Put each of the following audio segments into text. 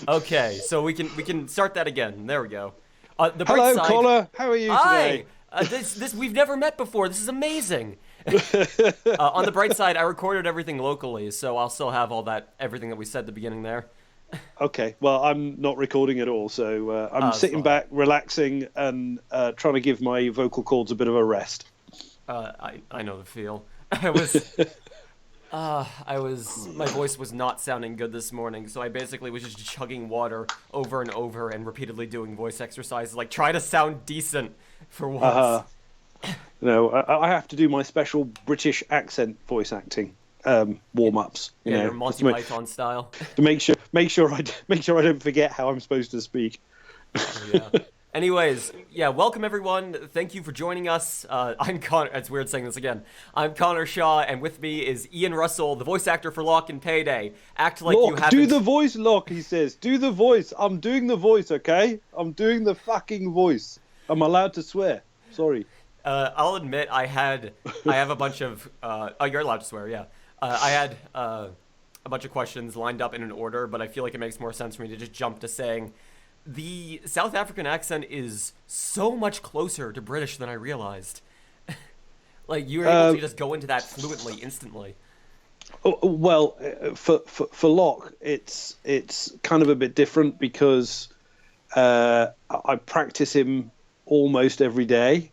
Okay, so we can start that again. There we go. The bright Hello, side. caller. How are you Hi. today? This we've never met before. This is amazing. On the bright side, I recorded everything locally, so I'll still have all that everything that we said at the beginning there. Okay, well, I'm not recording at all, so I'm It's sitting fine. back, relaxing, and trying to give my vocal cords a bit of a rest. I know the feel. I was my voice was not sounding good this morning, so I basically was just chugging water over and over and repeatedly doing voice exercises, like try to sound decent for once. Uh, I have to do my special British accent voice acting warm-ups, Yeah, your just Monty Python style. to make sure I don't forget how I'm supposed to speak. Oh yeah. Anyways, yeah, welcome everyone. Thank you for joining us. I'm Connor. It's weird saying this again. I'm Connor Shaw, and with me is Ian Russell, the voice actor for Locke and Payday. Act like you Locke, do haven't. the voice, Locke, he says. Do the voice. I'm doing the voice, okay? I'm doing the fucking voice. I'm allowed to swear. Sorry. I'll admit I have a bunch of. Oh, you're allowed to swear, yeah. I had a bunch of questions lined up in an order, but I feel like it makes more sense for me to just jump to saying the South African accent is so much closer to British than I realized. Like you were able to just go into that fluently instantly. Well, for Locke, it's kind of a bit different because I practice him almost every day.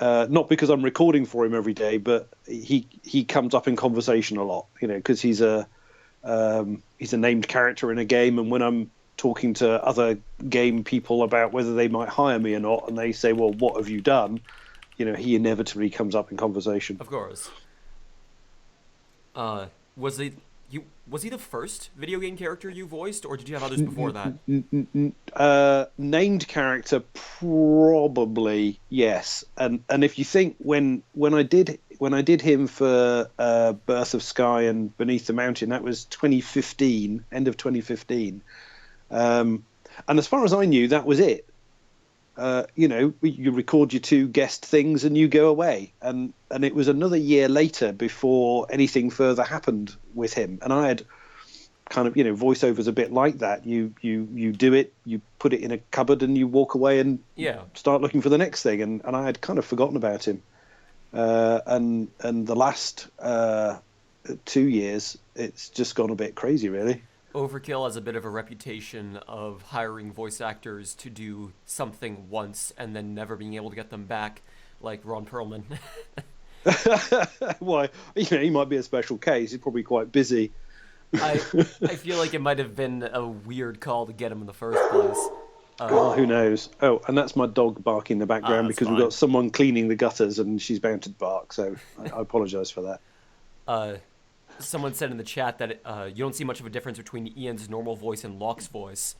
Not because I'm recording for him every day, but he comes up in conversation a lot. Because he's a named character in a game, and when I'm talking to other game people about whether they might hire me or not, and they say, "Well, what have you done?" He inevitably comes up in conversation. Of course. Was he was he the first video game character you voiced, or did you have others before that? Named character, probably yes. And if you think when I did him for Birth of Sky and Beneath the Mountain, that was 2015, end of 2015. And as far as I knew, that was it. You record your two guest things and you go away. And it was another year later before anything further happened with him. And I had kind of, voiceovers a bit like that. You do it, you put it in a cupboard and you walk away and Yeah. start looking for the next thing. And I had kind of forgotten about him. And the last 2 years, it's just gone a bit crazy, really. Overkill has a bit of a reputation of hiring voice actors to do something once and then never being able to get them back, like Ron Perlman. Why? He might be a special case. He's probably quite busy. I I feel like it might have been a weird call to get him in the first place. Oh, who knows? Oh, and that's my dog barking in the background That's because we've fine. got someone cleaning the gutters and she's bound to bark. So I apologise for that. Uh, Someone said in the chat that you don't see much of a difference between Ian's normal voice and Locke's voice.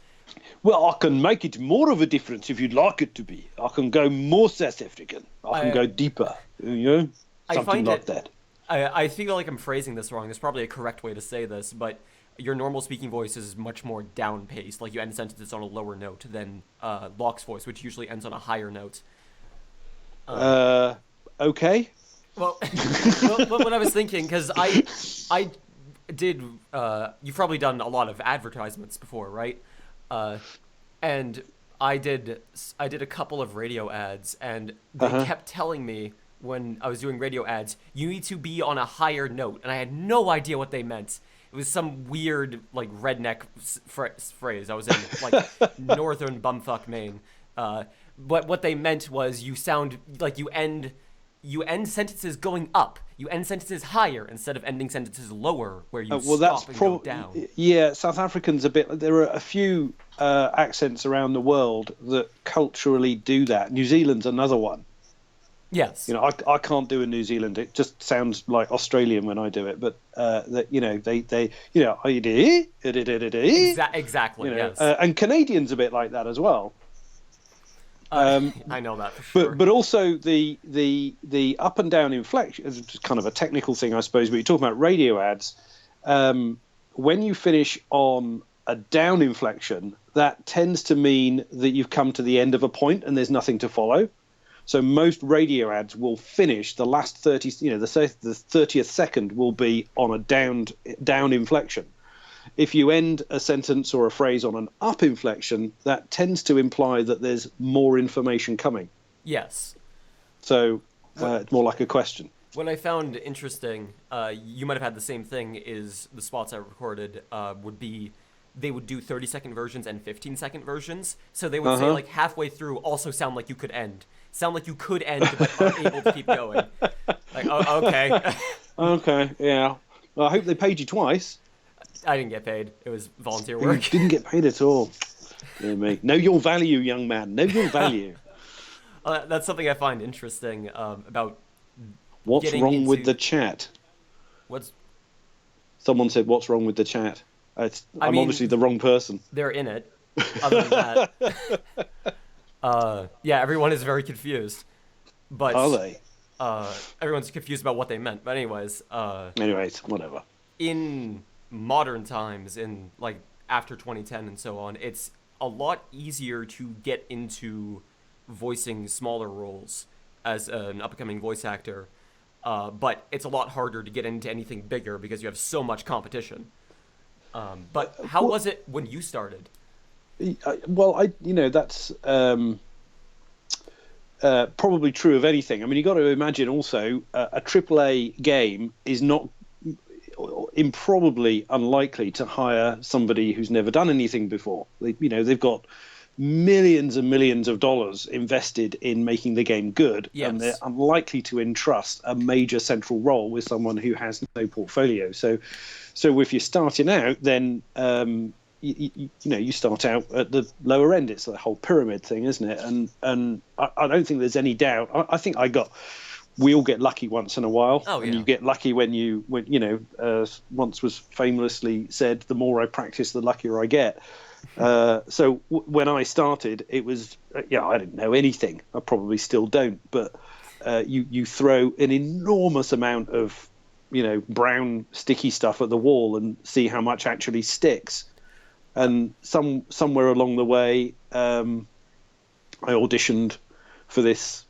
Well, I can make it more of a difference if you'd like it to be. I can go more South African. I can go deeper. I Something find like it. that. I feel like I'm phrasing this wrong. There's probably a correct way to say this, but your normal speaking voice is much more down paced. Like you end sentences on a lower note than Locke's voice, which usually ends on a higher note. Okay. Well, what I was thinking, because I did. You've probably done a lot of advertisements before, right? And I did a couple of radio ads, and they kept telling me when I was doing radio ads, you need to be on a higher note, and I had no idea what they meant. It was some weird like redneck phrase. I was in like northern bumfuck Maine. But what they meant was you sound like you end sentences going up. You end sentences higher instead of ending sentences lower, where you Well, that's stop and go down. yeah. South Africans a bit. There are a few accents around the world that culturally do that. New Zealand's another one. Yes. I can't do a New Zealand. It just sounds like Australian when I do it. But that they I do Exactly. Yes. and Canadians a bit like that as well. I know that for sure. But also the up and down inflection is just kind of a technical thing, I suppose. But you're talking about radio ads. When you finish on a down inflection, that tends to mean that you've come to the end of a point and there's nothing to follow. So most radio ads will finish the last 30, the 30th second will be on a down inflection. if you end a sentence or a phrase on an up inflection, that tends to imply that there's more information coming. Yes. So it's more like a question. What I found interesting, you might have had the same thing, is the spots I recorded would be, they would do 30-second versions and 15-second versions. So they would say, like, halfway through, also sound like you could end. Sound like you could end, but aren't able to keep going. Like, oh, okay. Okay, yeah. Well, I hope they paid you twice. I didn't get paid. It was volunteer work. You didn't get paid at all. Dear me. Know your value, young man. Know your value. That's something I find interesting about. What's wrong with the chat? Someone said, "What's wrong with the chat?" I'm obviously the wrong person. They're in it. Other than that, yeah, everyone is very confused. But are they? Everyone's confused about what they meant. But anyways, whatever. In modern times, in like after 2010 and so on, it's a lot easier to get into voicing smaller roles as an upcoming voice actor. But it's a lot harder to get into anything bigger because you have so much competition. But how was it when you started? Well, that's probably true of anything. I mean, you got to imagine also a AAA game is not improbably unlikely to hire somebody who's never done anything before. They've got millions and millions of dollars invested in making the game good, and they're unlikely to entrust a major central role with someone who has no portfolio. So if you're starting out, then you start out at the lower end. It's the whole pyramid thing, isn't it? And I don't think there's any doubt. I think we all get lucky once in a while. Oh, yeah. And you get lucky when once was famously said, the more I practice, the luckier I get. So when I started, it was, I didn't know anything. I probably still don't, but you throw an enormous amount of, brown sticky stuff at the wall and see how much actually sticks. And somewhere along the way, I auditioned for this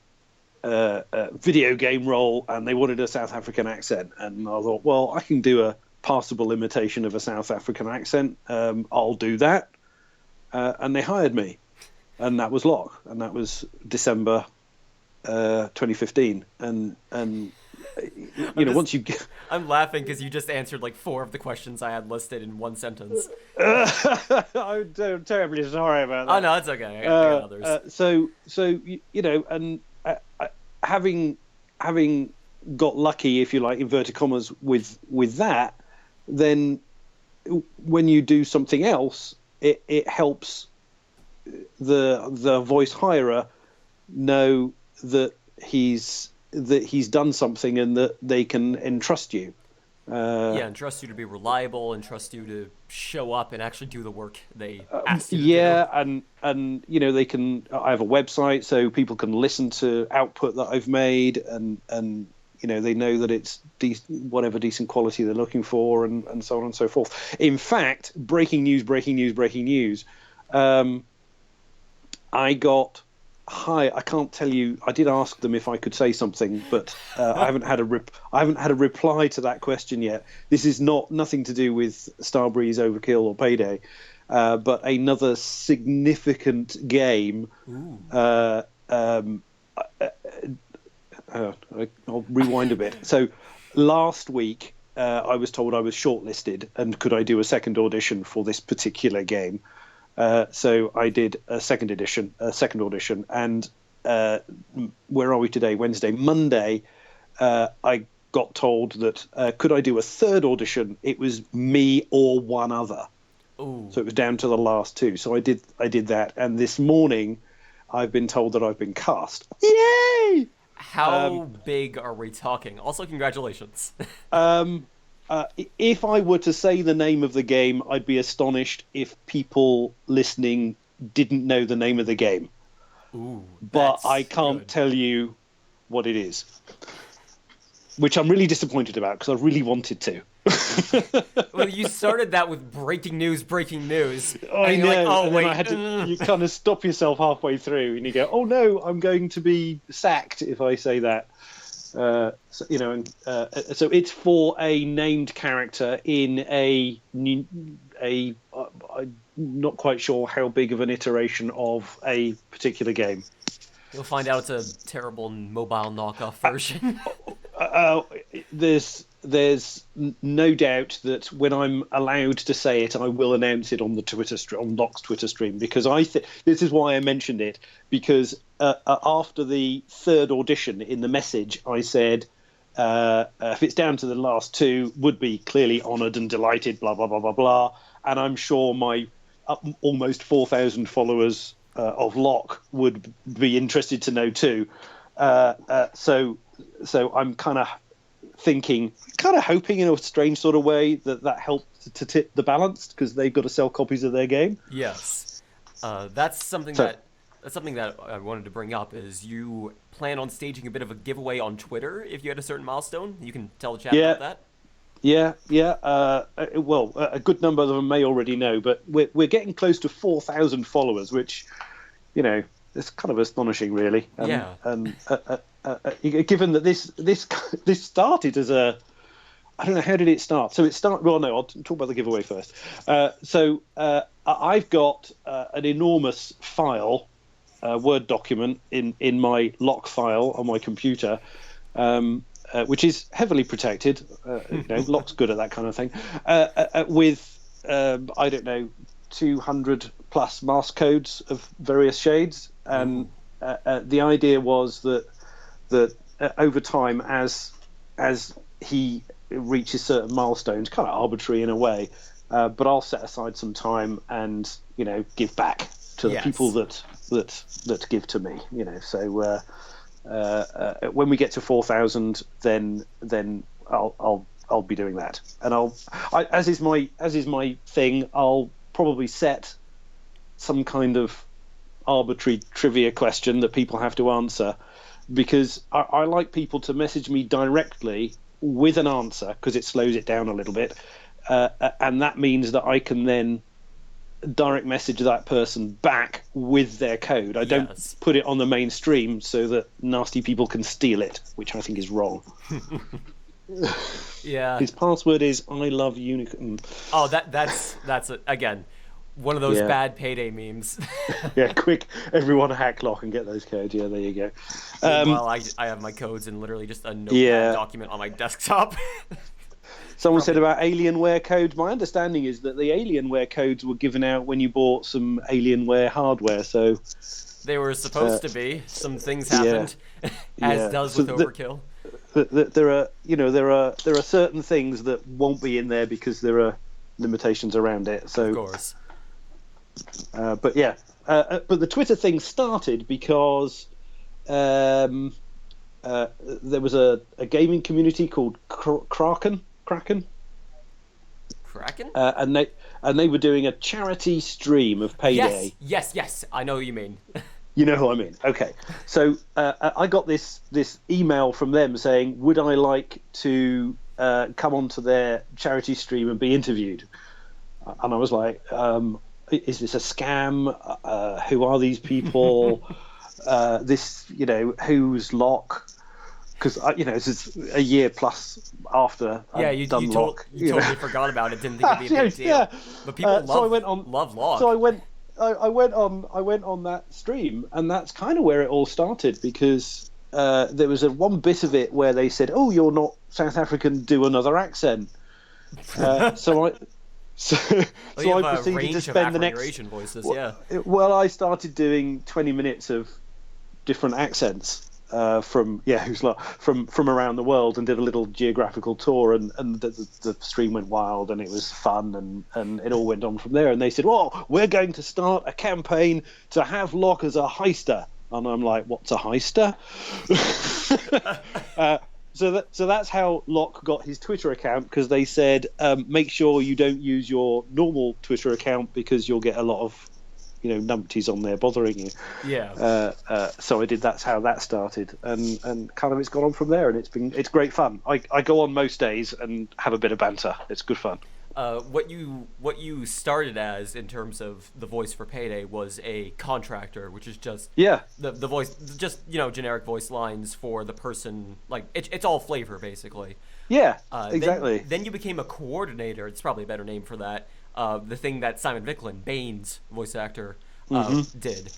video game role, and they wanted a South African accent, and I thought, well, I can do a passable imitation of a South African accent. I'll do that. And they hired me, and that was Locke, and that was December 2015. And once you get... I'm laughing because you just answered like 4 of the questions I had listed in one sentence. I'm terribly sorry about that. Oh no, it's okay. I got others. And having got lucky, if you like, inverted commas, with that, then when you do something else, it helps the voice hirer know that he's done something and that they can entrust you. Entrust you to be reliable, entrust you to show up and actually do the work they ask you to do. Yeah, and they can. I have a website, so people can listen to output that I've made, and they know that it's whatever decent quality they're looking for, and so on and so forth. In fact, breaking news. I got I can't tell you. I did ask them if I could say something, but I haven't had a reply to that question yet. This is nothing to do with Starbreeze, Overkill, or Payday, but another significant game. I'll rewind a bit. So last week, I was told I was shortlisted, and could I do a second audition for this particular game? So I did a second audition, and where are we today? Wednesday. Monday, I got told that could I do a third audition? It was me or one other. Ooh. So it was down to the last 2. So I did that, and this morning I've been told that I've been cast. Yay! How big are we talking? Also, congratulations. If I were to say the name of the game, I'd be astonished if people listening didn't know the name of the game. Ooh, but I can't tell you what it is, which I'm really disappointed about because I really wanted to. Well, you started that with breaking news. I know. Like, oh, and wait. Then I had to, you kind of stop yourself halfway through, and you go, "Oh no, I'm going to be sacked if I say that." So it's for a named character in a I'm not quite sure how big of an iteration of a particular game. You'll find out it's a terrible mobile knockoff version. Uh, there's no doubt that when I'm allowed to say it, I will announce it on the on Locke's Twitter stream, because I think this is why I mentioned it, because after the third audition in the message, I said, if it's down to the last two, would be clearly honoured and delighted, blah blah blah blah blah, and I'm sure my almost 4,000 followers of Locke would be interested to know too. So I'm kind of hoping in a strange sort of way that helped to tip the balance, because they've got to sell copies of their game. Yes, that's something that I wanted to bring up. Is you plan on staging a bit of a giveaway on Twitter if you had a certain milestone? You can tell the chat about that. Yeah. Well, a good number of them may already know, but we're getting close to 4,000 followers, which, it's kind of astonishing, really. And given that this started as a, I don't know, how did it start? So it started. Well, no, I'll talk about the giveaway first. I've got an enormous file, Word document in my Locke file on my computer. Which is heavily protected. Locke's good at that kind of thing. With I don't know, 200 plus mask codes of various shades, and the idea was that over time, as he reaches certain milestones, kind of arbitrary in a way, but I'll set aside some time and give back to the people that give to me. So. When we get to 4,000, then I'll be doing that, and as is my thing, I'll probably set some kind of arbitrary trivia question that people have to answer, because I like people to message me directly with an answer, because it slows it down a little bit, and that means that I can then direct message that person back with their code. I don't put it on the mainstream so that nasty people can steal it, which I think is wrong. Yeah. His password is I love unicorn. Oh, that's again one of those bad Payday memes. Yeah, quick, everyone hack Locke and get those codes. Yeah, there you go. Well, I have my codes in literally just a notepad document on my desktop. Someone said about Alienware codes. My understanding is that the Alienware codes were given out when you bought some Alienware hardware. So they were supposed to be. Some things happened, as does with Overkill. There are certain things that won't be in there because there are limitations around it. So of course. But the Twitter thing started because there was a gaming community called Kraken, and they were doing a charity stream of Payday. Yes, I know who you mean. You know who I mean. Okay, so I got this email from them saying, would I like to come onto their charity stream and be interviewed? And I was like, is this a scam? Who are these people? Who's Locke? Because this is a year plus after I've done Locke. You totally forgot about it. Didn't think it'd be a big deal. Yeah. But people love Locke. So I went on that stream, and that's kind of where it all started, because there was one bit of it where they said, "Oh, you're not South African. Do another accent." So I proceeded to spend the next voices. Well, I started doing 20 minutes of different accents. From around the world, and did a little geographical tour, and the stream went wild, and it was fun, and it all went on from there. And they said, "Well, we're going to start a campaign to have Locke as a heister," and I'm like, "What's a heister?" So that's how Locke got his Twitter account, because they said, make sure you don't use your normal Twitter account because you'll get a lot of numpties on there bothering you. So I did. That's how that started, and kind of it's gone on from there, and it's great fun. I go on most days and have a bit of banter. It's good fun. What you started as in terms of the voice for Payday was a contractor, which is just the voice, just generic voice lines for the person. Like it's all flavor basically. Yeah, exactly. Then you became a coordinator. It's probably a better name for that. the thing that Simon Vicklin, Bane's voice actor, did,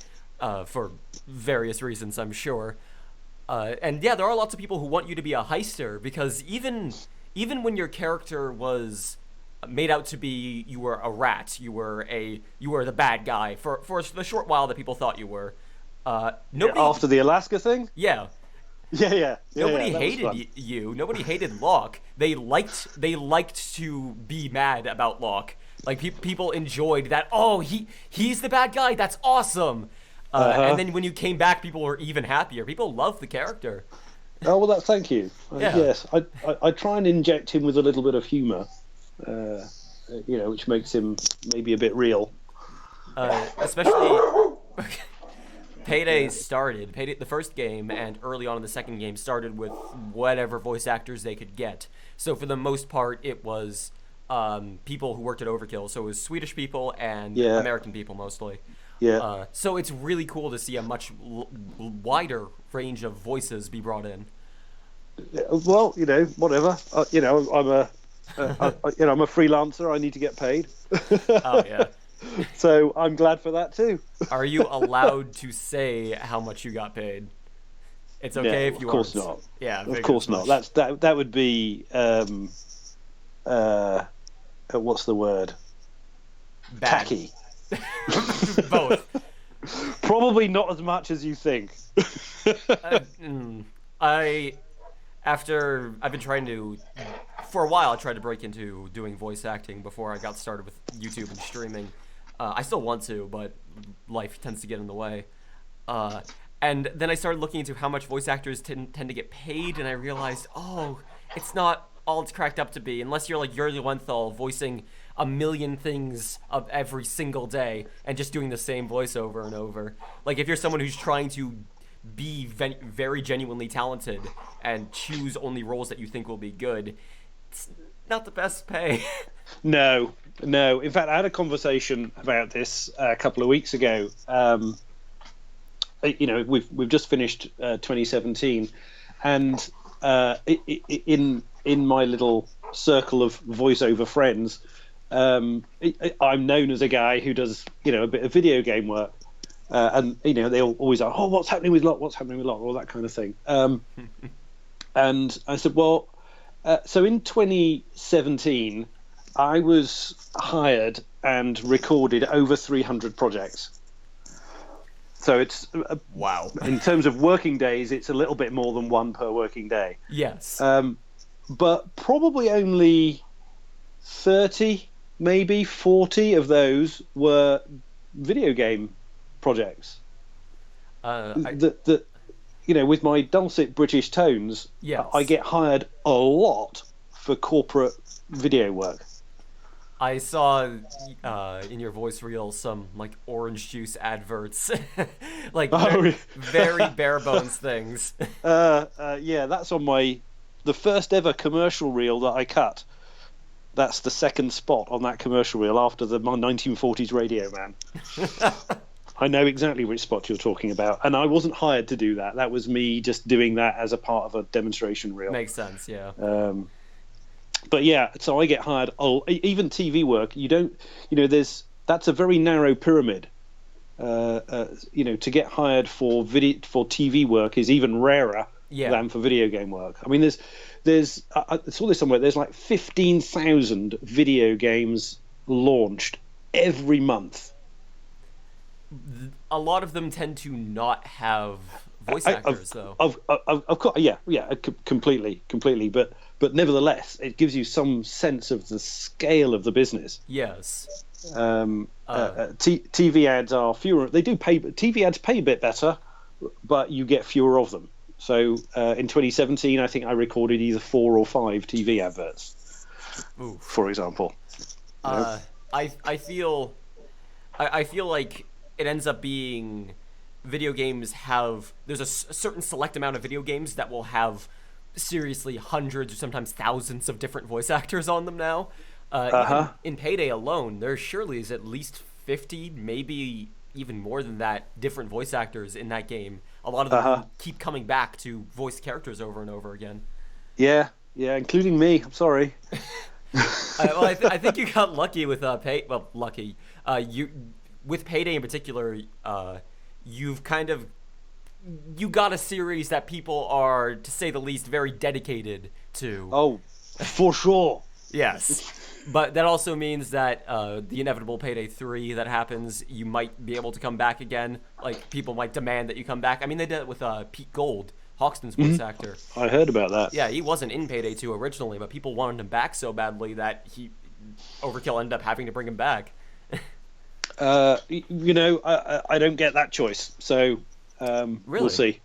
for various reasons, I'm sure. And yeah, there are lots of people who want you to be a heister, because even when your character was made out to be, you were a rat, you were the bad guy for the short while that people thought you were. Nobody, after the Alaska thing. yeah. Yeah. Nobody that hated you. Nobody hated Locke. They liked to be mad about Locke. Like people enjoyed that. Oh, he's the bad guy. That's awesome. And then when you came back, people were even happier. People loved the character. Oh well, thank you. Yeah. Yes, I try and inject him with a little bit of humour, which makes him maybe a bit real. Especially. Payday started, the first game, and early on in the second game, started with whatever voice actors they could get. So for the most part, it was people who worked at Overkill. So it was Swedish people and American people mostly. Yeah. So it's really cool to see a much wider range of voices be brought in. Well, whatever. I'm a freelancer. I need to get paid. Oh yeah. So I'm glad for that too. Are you allowed to say how much you got paid? It's okay if you aren't. Of course not. Yeah, of course not. That would be what's the word? Bad. Tacky. Both. Probably not as much as you think. I've been trying to, for a while, I tried to break into doing voice acting before I got started with YouTube and streaming. I still want to, but life tends to get in the way. And then I started looking into how much voice actors tend to get paid, and I realized, it's not all it's cracked up to be, unless you're like Yuri Lenthal voicing a million things of every single day and just doing the same voice over and over. Like, if you're someone who's trying to be very genuinely talented and choose only roles that you think will be good, it's not the best pay. No. In fact, I had a conversation about this a couple of weeks ago. We've just finished 2017, and in my little circle of voiceover friends, I'm known as a guy who does a bit of video game work, and they always are, what's happening with Locke, all that kind of thing. And I said, well, so in 2017 I was hired and recorded over 300 projects. So it's wow. In terms of working days, it's a little bit more than one per working day. Yes. But probably only 30, maybe 40 of those were video game projects. With my dulcet British tones, yes. I get hired a lot for corporate video work. I saw in your voice reel some like orange juice adverts, like very bare bones things. Yeah, that's on the first ever commercial reel that I cut. That's the second spot on that commercial reel after my 1940s Radio Man. I know exactly which spot you're talking about, and I wasn't hired to do that. That was me just doing that as a part of a demonstration reel. Makes sense, yeah. But yeah, so I get hired. Even TV work, that's a very narrow pyramid. To get hired for TV work is even rarer than for video game work. I mean, I saw this somewhere. There's like 15,000 video games launched every month. A lot of them tend to not have voice actors, though. Of course, completely. But nevertheless, it gives you some sense of the scale of the business. Yes. TV ads are fewer. They do pay. TV ads pay a bit better, but you get fewer of them. So in 2017, I think I recorded either 4 or 5 TV adverts, for example. I feel like it ends up being video games there's a certain select amount of video games that will have seriously hundreds or sometimes thousands of different voice actors on them now. Even in Payday alone, there surely is at least 50, maybe even more than that, different voice actors in that game. A lot of them keep coming back to voice characters over and over again. Yeah, including me. I'm sorry. Well, I think you got lucky with lucky. You with Payday in particular, you've kind of you got a series that people are, to say the least, very dedicated to. Oh, for sure. Yes. But that also means that the inevitable Payday 3 that happens, you might be able to come back again. Like, people might demand that you come back. I mean, they did it with Pete Gold, Hoxton's voice actor. I heard about that. Yeah, he wasn't in Payday 2 originally, but people wanted him back so badly that Overkill ended up having to bring him back. I don't get that choice, so Really? we'll see.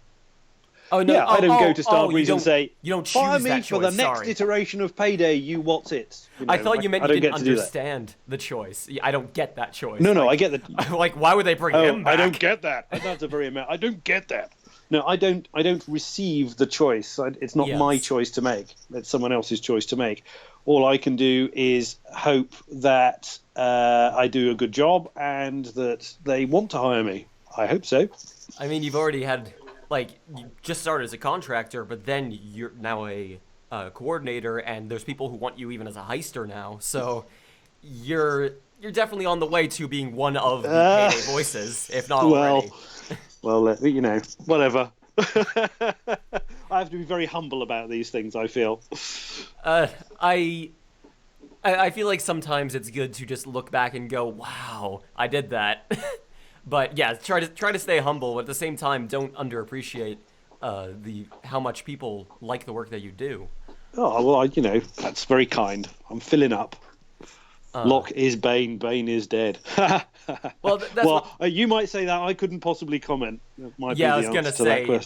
Oh no! Yeah, I don't go to Starbreeze and say, you don't "Fire choose me that for choice." the next Sorry. iteration of Payday. You what's it?" I thought you meant I you don't didn't get to do that. understand the choice. I don't get that choice. No, like, I get the. Like, why would they bring him back? I don't get that. That's a very I don't get that. No, I don't receive the choice. It's not my choice to make. It's someone else's choice to make. All I can do is hope that I do a good job and that they want to hire me. I hope so. I mean, you've already had, like, you just started as a contractor, but then you're now a coordinator, and there's people who want you even as a heister now. So you're definitely on the way to being one of the Payday voices, if not already. Well, whatever. I have to be very humble about these things, I feel. I feel like sometimes it's good to just look back and go, "Wow, I did that." But yeah, try to stay humble, but at the same time, don't underappreciate how much people like the work that you do. Oh well, that's very kind. I'm filling up. Locke is Bane. Bane is dead. Well, you might say that. I couldn't possibly comment. I was gonna say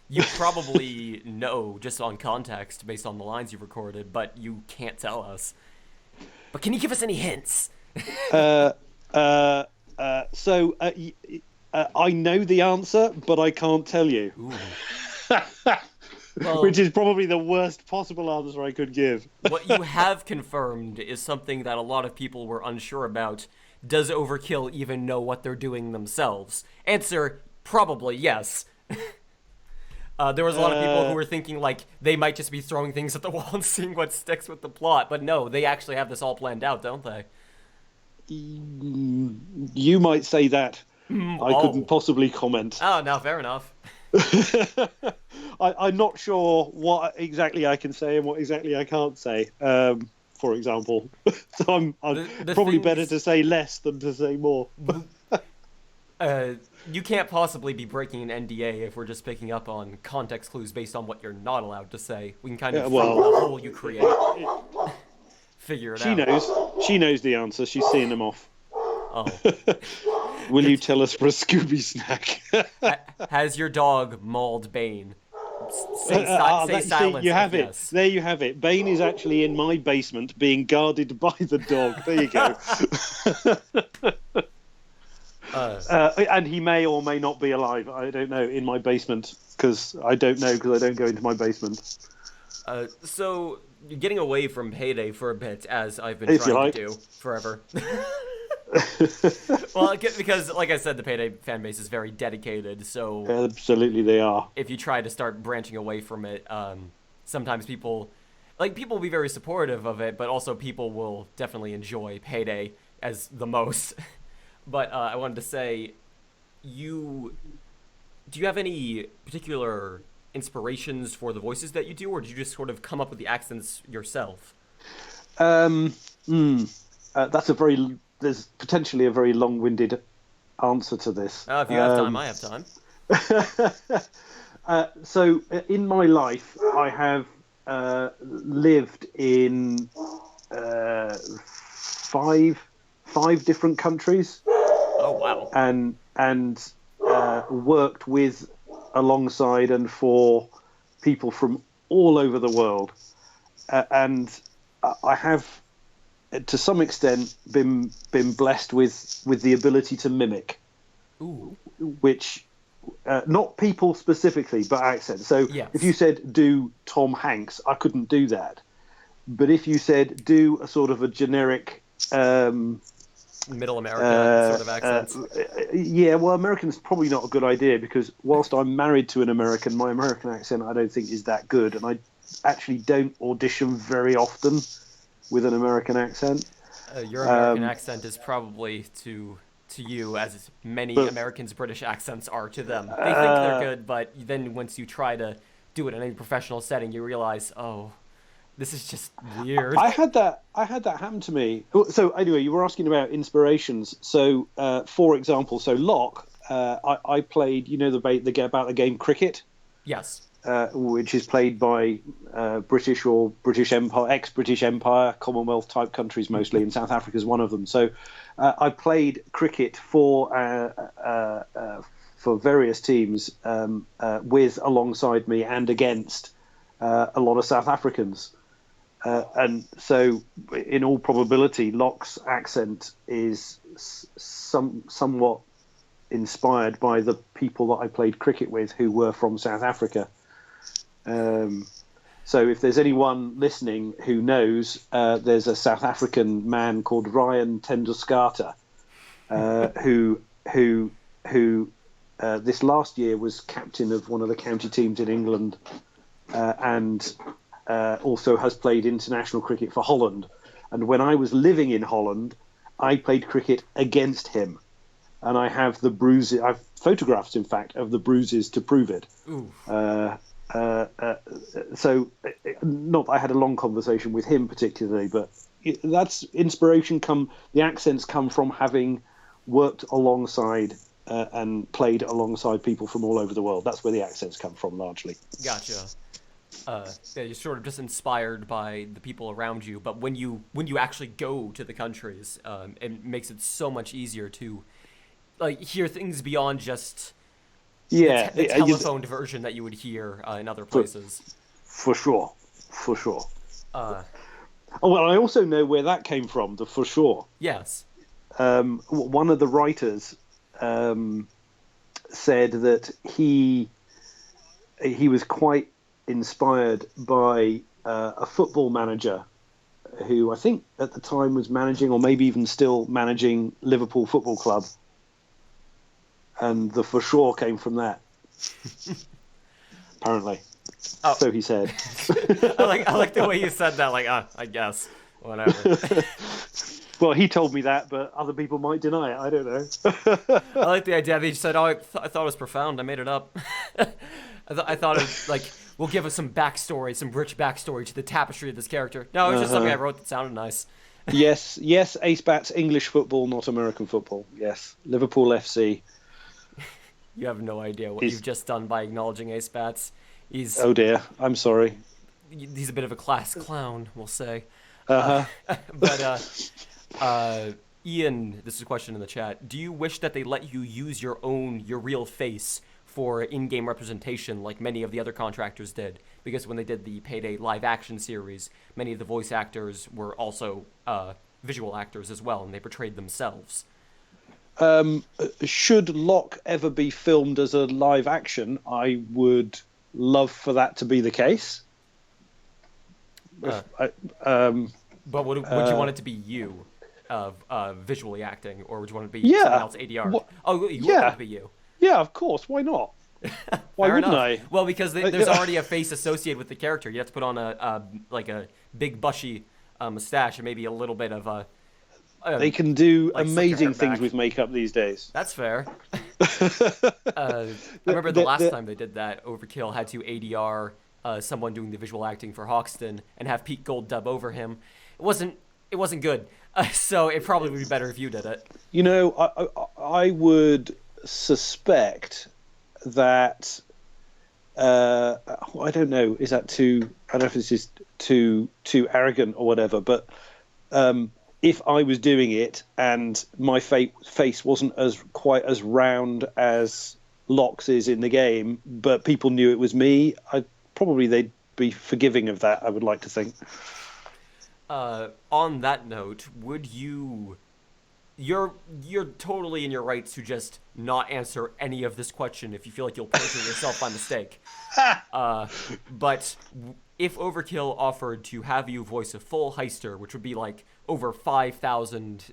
you probably know just on context based on the lines you've recorded, but you can't tell us. But can you give us any hints? I know the answer, but I can't tell you. Well, which is probably the worst possible answer I could give. What you have confirmed is something that a lot of people were unsure about. Does Overkill even know what they're doing themselves? Answer, probably yes. There was a lot of people who were thinking, like, they might just be throwing things at the wall and seeing what sticks with the plot. But no, they actually have this all planned out, don't they? You might say that. I couldn't possibly comment. Oh, no, fair enough. I'm not sure what exactly I can say and what exactly I can't say, for example. So I'm probably better to say less than to say more. You can't possibly be breaking an NDA if we're just picking up on context clues based on what you're not allowed to say. We can kind of, from the hole you create, figure it out. She knows the answer. She's seeing them off. Oh. Will you tell us for a Scooby snack? Has your dog mauled Bane? Say silence. You have it. Yes. There you have it. Bane is actually in my basement being guarded by the dog. There you go. And he may or may not be alive. I don't know, in my basement. Because I don't go into my basement. So, you're getting away from Payday for a bit, as I've been trying to do forever. Well, because, like I said, the Payday fan base is very dedicated, so... Absolutely they are. If you try to start branching away from it, sometimes people will be very supportive of it, but also people will definitely enjoy Payday as the most. But I wanted to say, do you have any particular inspirations for the voices that you do, or did you just sort of come up with the accents yourself? There's potentially a very long-winded answer to this. If you have time, I have time. So, in my life, I have lived in five different countries. Oh wow! And worked with, alongside, and for people from all over the world, and I have, to some extent, been blessed with the ability to mimic. Ooh. Which, not people specifically, but accents. So if you said do Tom Hanks, I couldn't do that. But if you said do a sort of a generic Middle America sort of accent. Well, American's probably not a good idea, because whilst I'm married to an American, my American accent I don't think is that good, and I actually don't audition very often. with an American accent. Your American accent is probably to you as many But Americans' British accents are to them. They think they're good, but then once you try to do it in any professional setting, you realize, oh, this is just weird. I had that. I had that happen to me. So anyway, you were asking about inspirations. So, for example, so Locke, I played. You know about the game cricket, Yes. which is played by British or British Empire, ex-British Empire, Commonwealth type countries mostly, and South Africa is one of them. So, I played cricket for various teams with alongside me and against a lot of South Africans. And so, in all probability, Locke's accent is somewhat inspired by the people that I played cricket with who were from South Africa. So if there's anyone listening who knows, there's a South African man called Ryan Tenduskata, who this last year was captain of one of the county teams in England, and also has played international cricket for Holland. And when I was living in Holland, I played cricket against him. And I have the bruises, I've photographs, in fact, of the bruises to prove it. So, not that I had a long conversation with him particularly, but that's inspiration the accents come from having worked alongside and played alongside people from all over the world. That's where the accents come from, largely. Gotcha. Yeah, you're sort of just inspired by the people around you, but when you actually go to the countries, it makes it so much easier to hear things beyond just the telephoned version that you would hear in other places. For sure. Well, I also know where that came from. For sure. Yes. One of the writers said that he was quite inspired by a football manager who I think at the time was managing, or maybe even still managing, Liverpool Football Club, and the for sure came from that. Apparently, so he said. I like the way you said that. I guess whatever. Well, he told me that, but other people might deny it. I don't know. I like the idea that he said, "Oh, I thought it was profound. I made it up." I thought it we'll give us some backstory, some rich backstory to the tapestry of this character. No, it was just something I wrote that sounded nice. Yes, Ace Bats, English football, not American football. Yes, Liverpool FC. You have no idea what you've just done by acknowledging Ace Bats. Oh dear, I'm sorry. He's a bit of a class clown, we'll say. But Ian, this is a question in the chat. Do you wish that they let you use your real face for in-game representation like many of the other contractors did? Because when they did the Payday live action series, many of the voice actors were also visual actors as well, and they portrayed themselves. Should Locke ever be filmed as a live action, I would love for that to be the case. But would you want it to be you visually acting, or would you want it to be someone else ADR? You want it to be you. Yeah, of course. Why not? Why wouldn't I? Well, because there's already a face associated with the character. You have to put on a big bushy mustache and maybe a little bit of a. They can do amazing things with makeup these days. That's fair. I remember the last time they did that, Overkill had to ADR someone doing the visual acting for Hoxton and have Pete Gold dub over him. It wasn't good. So it probably would be better if you did it. You know, I would suspect that I don't know. Is that too? I don't know if this is too arrogant or whatever. But if I was doing it and my face wasn't quite as round as Locke's is in the game, but people knew it was me, they'd be forgiving of that. I would like to think. On that note, would you're totally in your rights to just not answer any of this question if you feel like you'll perjure yourself by mistake. But if Overkill offered to have you voice a full heister, which would be like over 5,000,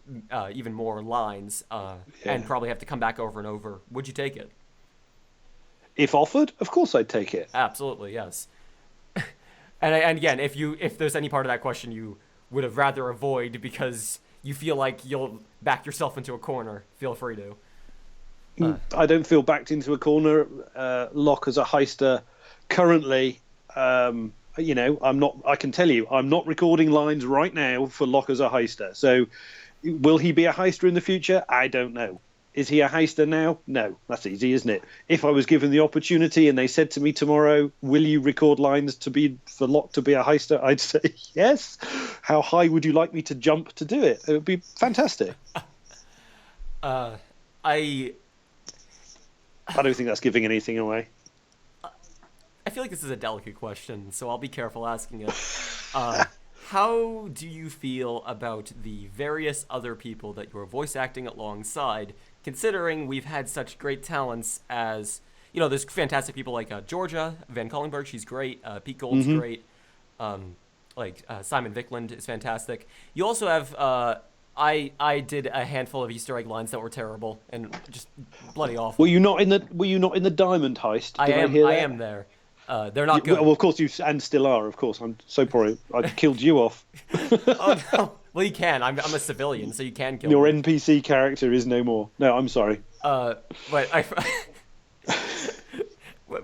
even more lines, and probably have to come back over and over, would you take it? If offered, of course I'd take it. Absolutely, yes. And again, if there's any part of that question you would have rather avoid because you feel like you'll back yourself into a corner, feel free to. I don't feel backed into a corner. Locke as a heister currently, I'm not. I can tell you, I'm not recording lines right now for Locke as a heister. So, will he be a heister in the future? I don't know. Is he a heister now? No, that's easy, isn't it? If I was given the opportunity and they said to me tomorrow, "Will you record lines for Locke to be a heister?" I'd say yes. How high would you like me to jump to do it? It would be fantastic. I don't think that's giving anything away. I feel like this is a delicate question, so I'll be careful asking it. How do you feel about the various other people that you're voice acting alongside, considering we've had such great talents as, there's fantastic people like Georgia Van Collingberg, she's great, Pete Gold's great, Simon Vickland is fantastic. You also have, I did a handful of Easter egg lines that were terrible and just bloody awful. Were you not in the diamond heist? I am there. They're not good. Well, of course you and still are. Of course, I'm so sorry. I killed you off. Oh no! Well, you can. I'm a civilian, so you can kill Your me. NPC character is no more. No, I'm sorry. But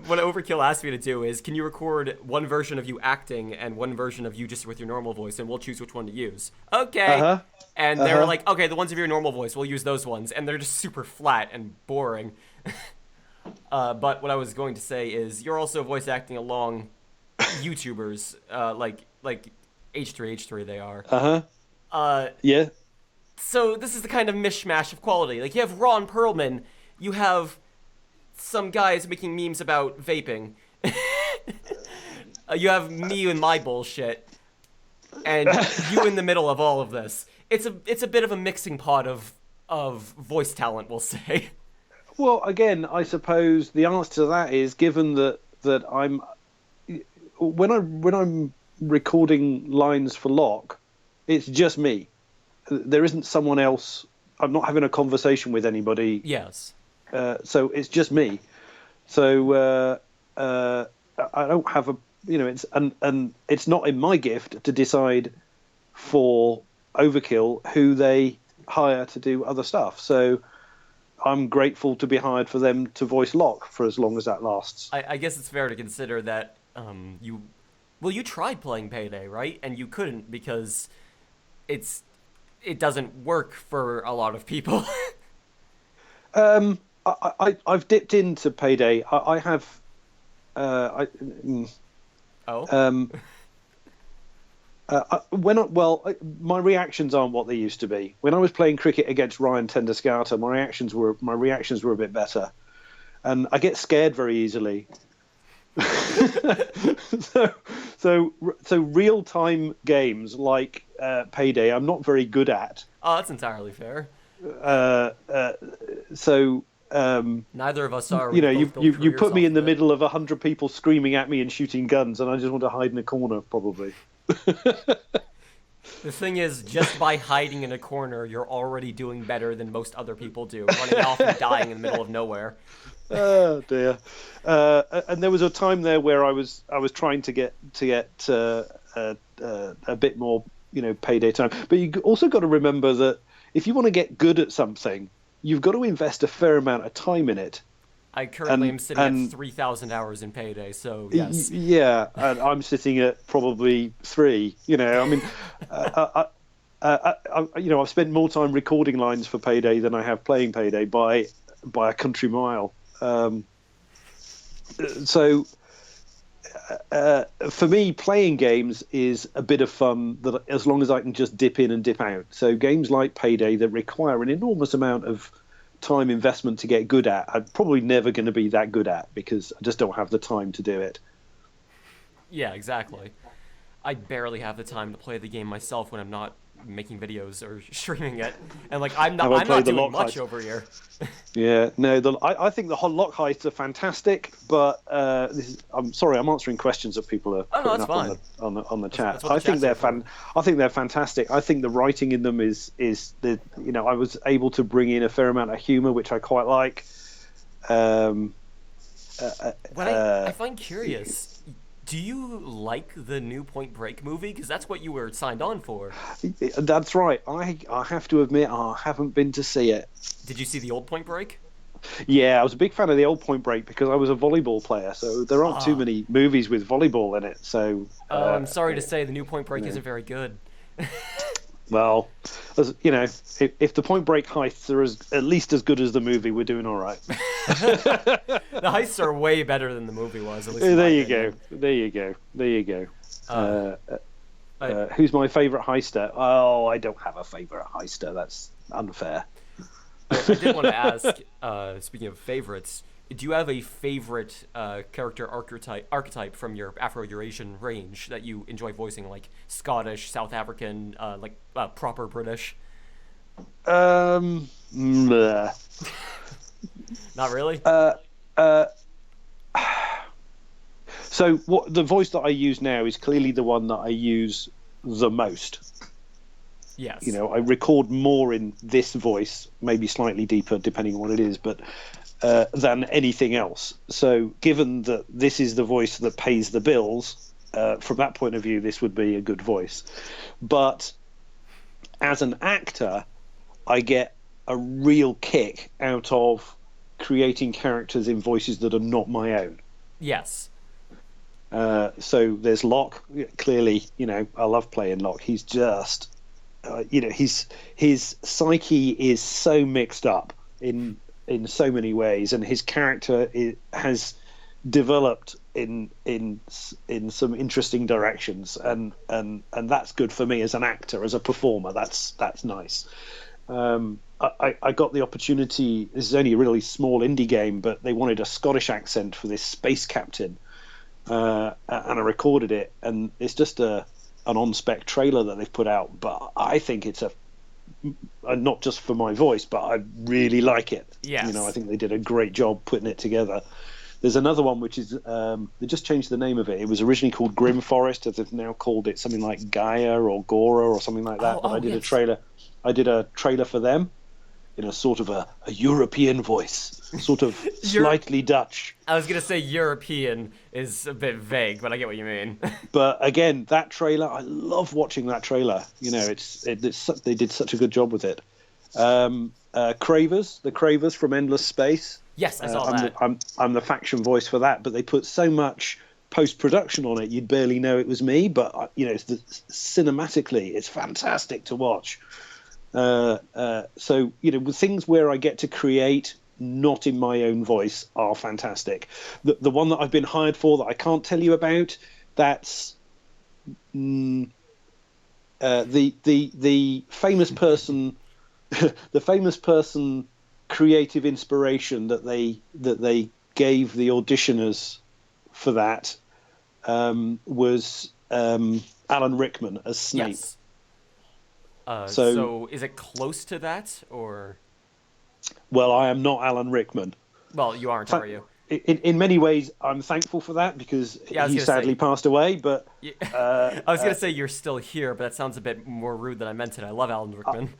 what Overkill asked me to do is, can you record one version of you acting and one version of you just with your normal voice, and we'll choose which one to use. Okay. And they were like, okay, the ones of your normal voice, we'll use those ones, and they're just super flat and boring. But what I was going to say is, you're also voice acting along YouTubers, like H3H3 they are. Yeah. So this is the kind of mishmash of quality. Like, you have Ron Perlman, you have some guys making memes about vaping. You have me and my bullshit, and you in the middle of all of this. It's a bit of a mixing pot of voice talent, we'll say. Well, again, I suppose the answer to that is, given that I'm when I'm recording lines for Locke, it's just me. There isn't someone else. I'm not having a conversation with anybody. Yes. So it's just me. So I don't have a, it's and it's not in my gift to decide for Overkill who they hire to do other stuff. So I'm grateful to be hired for them to voice Locke for as long as that lasts. I guess it's fair to consider that you tried playing Payday, right? And you couldn't because it doesn't work for a lot of people. I've dipped into Payday. I have. My reactions aren't what they used to be. When I was playing cricket against Ryan Tendescata, my reactions were a bit better, and I get scared very easily. so real time games like Payday, I'm not very good at. Oh, that's entirely fair. Neither of us are. You put me in the middle of 100 people screaming at me and shooting guns, and I just want to hide in a corner, probably. The thing is, just by hiding in a corner, you're already doing better than most other people do, running off and dying in the middle of nowhere. Oh dear! And there was a time there where I was trying to get a bit more, Payday time. But you also got to remember that if you want to get good at something, you've got to invest a fair amount of time in it. I currently am sitting at 3,000 hours in Payday, so yes. Yeah, and I'm sitting at probably 3. I mean, I've spent more time recording lines for Payday than I have playing Payday by a country mile. So for me, playing games is a bit of fun, that as long as I can just dip in and dip out. So games like Payday that require an enormous amount of time investment to get good at, I'm probably never going to be that good at because I just don't have the time to do it. Yeah, exactly. I barely have the time to play the game myself when I'm not making videos or streaming it, and I'm not doing much over here. Yeah, no, I think the Locke heists are fantastic, but I'm sorry, I'm answering questions that people are putting up on the chat. I think they're fantastic. I think the writing in them is I was able to bring in a fair amount of humor, which I quite like. What I find curious, Do you like the new Point Break movie? Because that's what you were signed on for. That's right. I have to admit I haven't been to see it. Did you see the old Point Break? Yeah, I was a big fan of the old Point Break because I was a volleyball player, so there aren't too Ah. many movies with volleyball in it. So, Oh, I'm sorry to say the new Point you Break know, isn't very good. well, as, you know, if the Point Break heists are at least as good as the movie, we're doing all right. The heists are way better than the movie was, at least in my There you opinion. go. There you go. There you go. Uh, I, Who's my favourite heister? Oh, I don't have a favourite heister. That's unfair. I did want to ask, speaking of favorites, do you have a favorite character archetype from your Afro-Eurasian range that you enjoy voicing, like Scottish, South African, proper British? Bleh. Not really? Uh, so what the voice that I use now is clearly the one that I use the most. Yes. You know, I record more in this voice, maybe slightly deeper depending on what it is, but than anything else. So given that this is the voice that pays the bills, from that point of view, this would be a good voice. But as an actor, I get a real kick out of creating characters in voices that are not my own. Yes. So there's Locke. Clearly, you know, I love playing Locke. He's just, you know, his psyche is so mixed up in so many ways, and his character has developed in some interesting directions, and that's good for me as an actor, as a performer. That's nice. I got the opportunity. This is only a really small indie game, but they wanted a Scottish accent for this space captain, and I recorded it. And it's just an on-spec trailer that they've put out. But I think it's not just for my voice, but I really like it. Yes. You know, I think they did a great job putting it together. There's another one which is they just changed the name of it. It was originally called Grim Forest, as they've now called it something like Gaia or Gora or something like that. But I did yes. a trailer. I did a trailer for them in a sort of a European voice, sort of slightly Dutch. I was gonna say European is a bit vague, but I get what you mean. But again, that trailer, I love watching that trailer. You know, they did such a good job with it. The Cravers from Endless Space. Yes, I saw that. I'm the faction voice for that, but they put so much post-production on it, you'd barely know it was me. But you know, cinematically, it's fantastic to watch. So you know, with things where I get to create not in my own voice are fantastic. The one that I've been hired for that I can't tell you about, that's the famous person, the famous person creative inspiration that they gave the auditioners for that was Alan Rickman as Snape. Yes. So is it close to that, or? Well, I am not Alan Rickman. Well, you aren't, are you? In many ways, I'm thankful for that because he sadly passed away. But I was going to say you're still here, but that sounds a bit more rude than I meant it. I love Alan Rickman.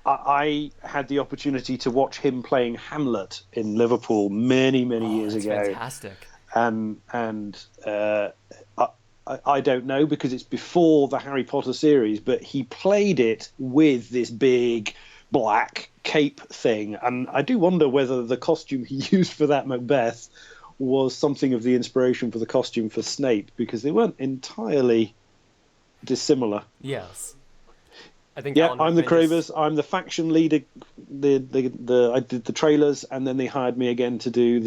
I had the opportunity to watch him playing Hamlet in Liverpool many years ago. Fantastic. And I don't know because it's before the Harry Potter series, but he played it with this big black cape thing, and I do wonder whether the costume he used for that Macbeth was something of the inspiration for the costume for Snape, because they weren't entirely dissimilar. Yes, I think. Yeah, I'm the Cravers. I'm the faction leader. I did the trailers, and then they hired me again to do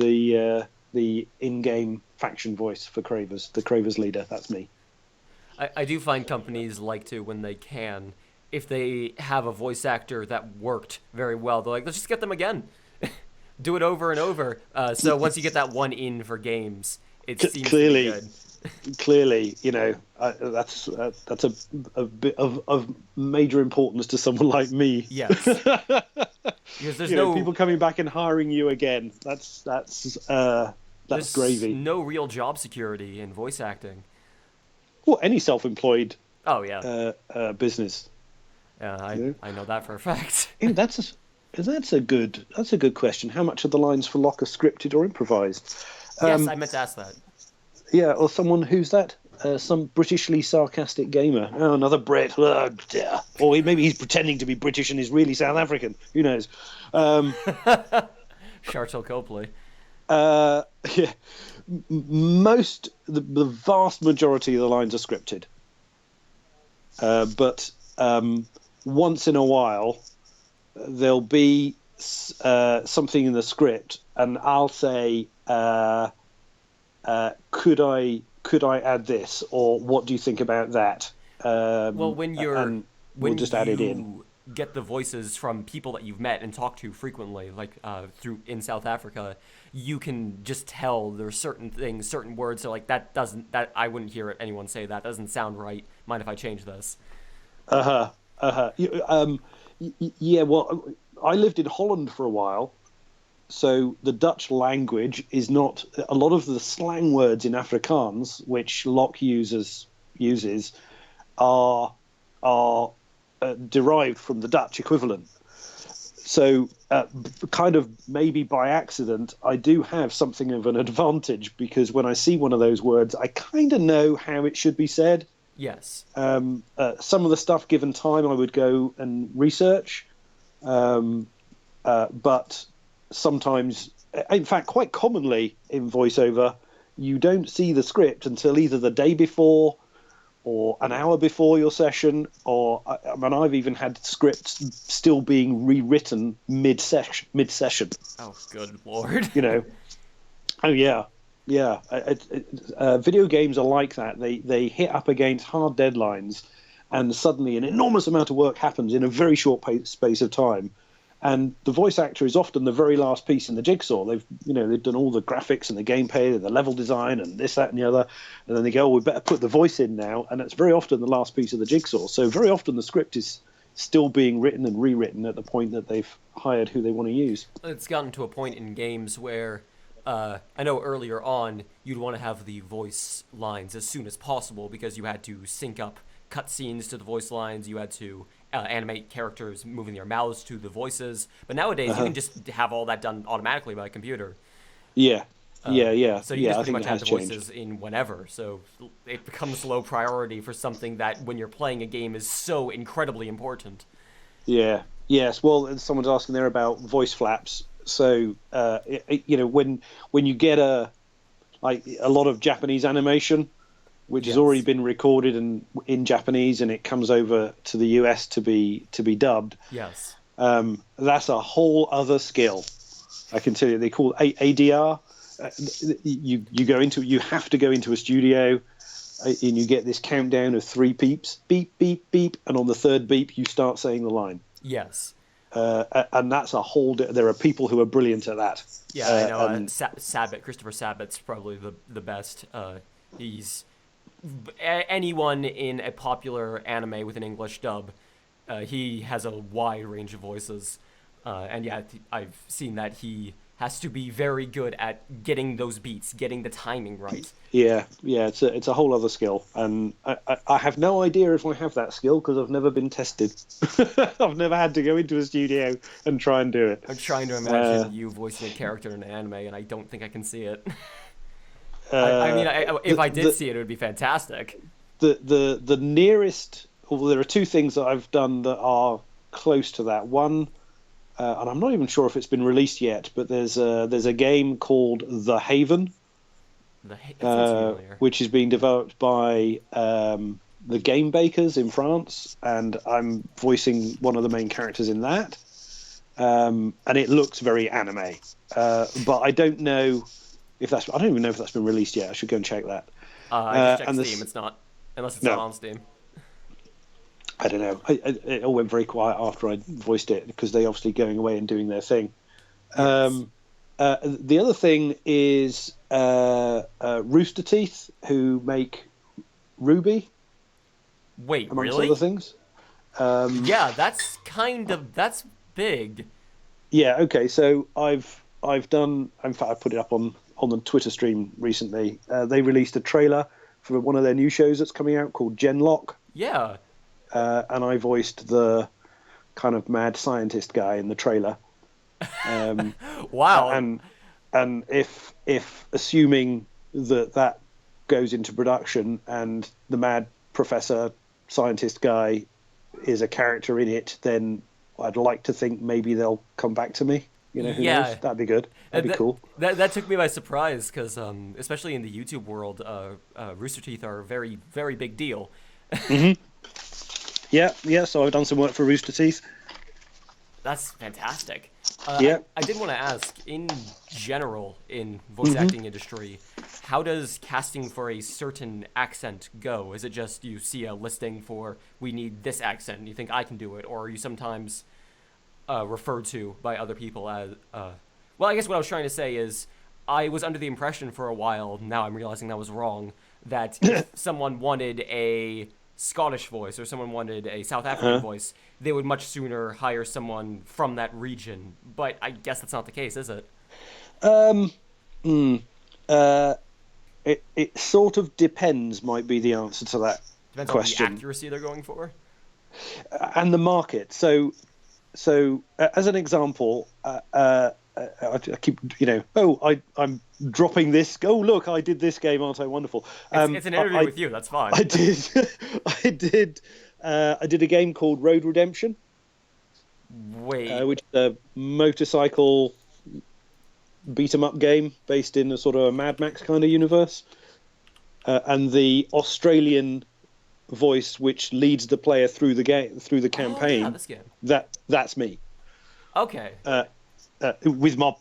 the in-game faction voice for Cravers. The Cravers leader. That's me. I do find companies like to, when they can, if they have a voice actor that worked very well, they're like, let's just get them again. Do it over and over. So once you get that one in for games, it seems clearly, to be good. Clearly, you know, that's a bit of major importance to someone like me. Yes. Because there's people coming back and hiring you again. That's gravy. No real job security in voice acting. Well, any self-employed. Oh yeah. Business. Yeah, I know that for a fact. Yeah, that's a good question. How much of the lines for Locke are scripted or improvised? Yes, I meant to ask that. Yeah, or someone who's that? Some Britishly sarcastic gamer. Oh, another Brit. Oh, dear. Or maybe he's pretending to be British and is really South African. Who knows? Um, Shartel Copley. uh, yeah. The vast majority of the lines are scripted. But once in a while, there'll be something in the script, and I'll say, could I add this, or what do you think about that? Well, And we'll when just add it in. you get the voices from people that you've met and talked to frequently, like through in South Africa, you can just tell there's certain things, certain words. So like that I wouldn't hear anyone say that doesn't sound right. Mind if I change this? Uh huh. Uh huh. Yeah. Well, I lived in Holland for a while, so the Dutch language is not a lot of the slang words in Afrikaans, which Locke uses, are derived from the Dutch equivalent. So, kind of maybe by accident, I do have something of an advantage because when I see one of those words, I kind of know how it should be said. Yes. Some of the stuff, given time, I would go and research, but sometimes, in fact, quite commonly in voiceover, you don't see the script until either the day before or an hour before your session, or I mean, I've even had scripts still being rewritten mid-session. Oh, good lord. You know, oh yeah, yeah. Video games are like that. They hit up against hard deadlines, and suddenly an enormous amount of work happens in a very short space of time. And the voice actor is often the very last piece in the jigsaw. They've done all the graphics and the gameplay, and the level design, and this, that, and the other. And then they go, "Oh, we better put the voice in now." And it's very often the last piece of the jigsaw. So very often the script is still being written and rewritten at the point that they've hired who they want to use. It's gotten to a point in games where I know earlier on you'd want to have the voice lines as soon as possible because you had to sync up cutscenes to the voice lines. You had to animate characters moving their mouths to the voices. But nowadays you can just have all that done automatically by a computer. Yeah, So you just I pretty think much it have has the changed. voices in whenever. So it becomes low priority for something that when you're playing a game is so incredibly important. Yeah. Yes. Well, someone's asking there about voice flaps. So, when you get a lot of Japanese animation, which has already Yes. been recorded and in Japanese, and it comes over to the US to be dubbed. Yes. That's a whole other skill. I can tell you, they call it ADR. You have to go into a studio, and you get this countdown of 3 beeps, beep, beep, beep, and on the third beep, you start saying the line. Yes. And that's a whole. There are people who are brilliant at that. Yeah, I know. And Sabat, Christopher Sabat's probably the best. He's anyone in a popular anime with an English dub. He has a wide range of voices, and yeah, I've seen that he has to be very good at getting those beats, getting the timing right. yeah, it's a whole other skill, and I have no idea if I have that skill because I've never been tested. I've never had to go into a studio and try and do it. I'm trying to imagine you voicing a character in an anime, and I don't think I can see it. I mean, if I did see it, it would be fantastic. The nearest. Well, there are 2 things that I've done that are close to that. One, and I'm not even sure if it's been released yet, but there's a game called The Haven, That sounds familiar. which is being developed by the Game Bakers in France, and I'm voicing one of the main characters in that. And it looks very anime, but I don't know if that's. I don't even know if that's been released yet. I should go and check that. I just checked and Steam. It's not, unless it's No. not on Steam. I don't know. It all went very quiet after I voiced it because they obviously going away and doing their thing. Yes. The other thing is Rooster Teeth, who make Ruby, Wait, amongst really? other things. Yeah, that's big. Yeah. Okay. So I've done. In fact, I put it up on the Twitter stream recently. They released a trailer for one of their new shows that's coming out called Locke. Yeah. And I voiced the kind of mad scientist guy in the trailer. Wow. And if assuming that goes into production and the mad professor scientist guy is a character in it, then I'd like to think maybe they'll come back to me. Who knows? That'd be good. That'd be cool. That took me by surprise because, especially in the YouTube world, Rooster Teeth are a very, very big deal. Yeah. So I've done some work for Rooster Teeth. That's fantastic. Yeah. I did want to ask, in general, in voice acting industry, how does casting for a certain accent go? Is it just you see a listing for, we need this accent, and you think I can do it? Or are you sometimes referred to by other people as... well, I guess what I was trying to say is, I was under the impression for a while, now I'm realizing that was wrong, that if someone wanted a Scottish voice or someone wanted a South African voice, they would much sooner hire someone from that region. But I guess that's not the case, is it? It sort of depends, might be the answer to that Depends question. on the accuracy they're going for. And the market. So as an example, I keep, I'm dropping this. Oh, look, I did this game. Aren't I wonderful? It's an interview with you. That's fine. I did a game called Road Redemption. Wait. Which is a motorcycle beat 'em up game based in a sort of a Mad Max kind of universe. And the Australian voice which leads the player through the game, through the campaign. Yeah, this game. That's me. Okay. With my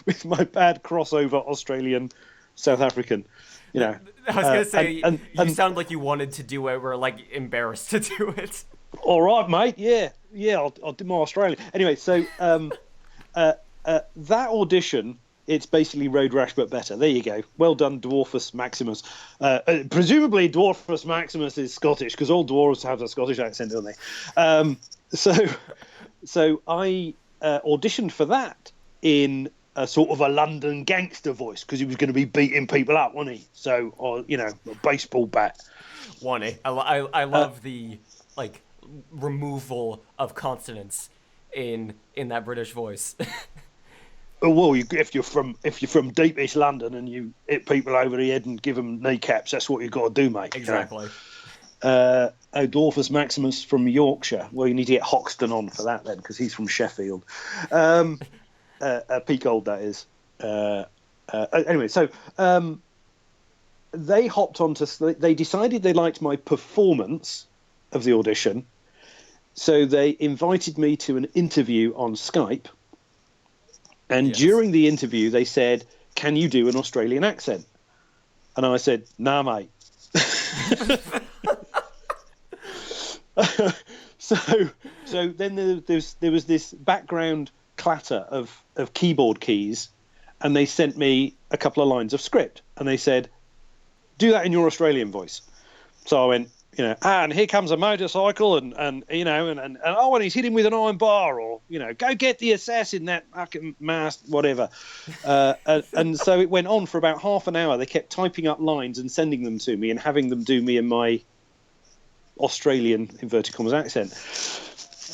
with my bad crossover Australian South African, I was gonna say you sound like you wanted to do it, were like embarrassed to do it. All right, mate. Yeah. I'll do my Australian. Anyway, so that audition, it's basically Road Rash but better. There you go. Well done, Dwarfus Maximus. Presumably, Dwarfus Maximus is Scottish because all dwarves have a Scottish accent, don't they? So I auditioned for that in a sort of a London gangster voice because he was going to be beating people up, wasn't he? So, a baseball bat. I love the removal of consonants in that British voice. Well, if you're from deep East London and you hit people over the head and give them kneecaps, that's what you've got to do, mate. Exactly. Adolphus Maximus from Yorkshire. Well, you need to get Hoxton on for that then, because he's from Sheffield. Peak old, that is. Anyway, so they hopped onto. They decided they liked my performance of the audition, so they invited me to an interview on Skype. And during the interview, they said, "Can you do an Australian accent?" And I said, "Nah, mate." So then there was this background clatter of keyboard keys, and they sent me a couple of lines of script, and they said, "Do that in your Australian voice." So I went, and here comes a motorcycle, and oh, and he's hit him with an iron bar, or go get the assassin, that fucking mast, whatever. And so it went on for about half an hour. They kept typing up lines and sending them to me, and having them do me in my Australian inverted commas accent.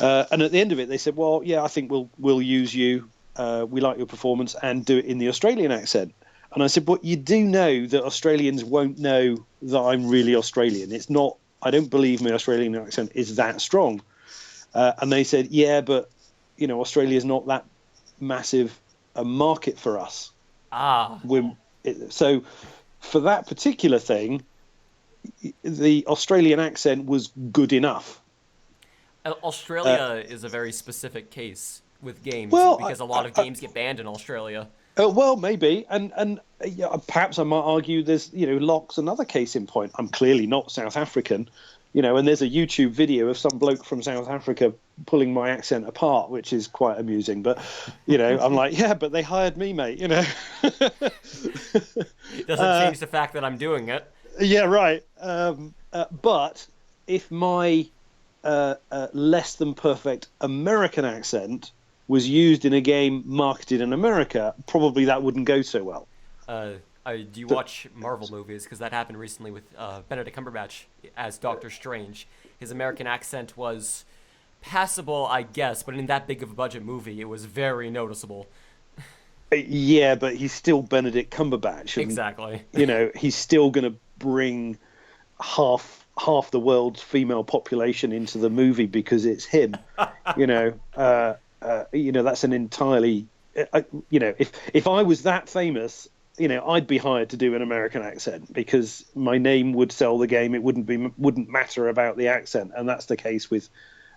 And at the end of it, they said, "Well, yeah, I think we'll use you. We like your performance, and do it in the Australian accent." And I said, "But you do know that Australians won't know that I'm really Australian. It's not. I don't believe my Australian accent is that strong." And they said, "Yeah, but Australia is not that massive a market for us." So for that particular thing, the Australian accent was good enough. Australia is a very specific case with games, because a lot of games get banned in Australia. Well, maybe, and perhaps I might argue there's, Locke's another case in point. I'm clearly not South African, and there's a YouTube video of some bloke from South Africa pulling my accent apart, which is quite amusing. But, I'm like, yeah, but they hired me, mate, It doesn't change the fact that I'm doing it. Yeah, right. But if my less than perfect American accent was used in a game marketed in America, probably that wouldn't go so well. Do you watch Marvel movies? Because that happened recently with Benedict Cumberbatch as Doctor Strange. His American accent was passable, I guess, but in that big of a budget movie, it was very noticeable. Yeah, but he's still Benedict Cumberbatch, and Exactly. he's still going to bring half the world's female population into the movie because it's him. That's an entirely. If I was that famous, I'd be hired to do an American accent because my name would sell the game. It wouldn't matter about the accent, and that's the case with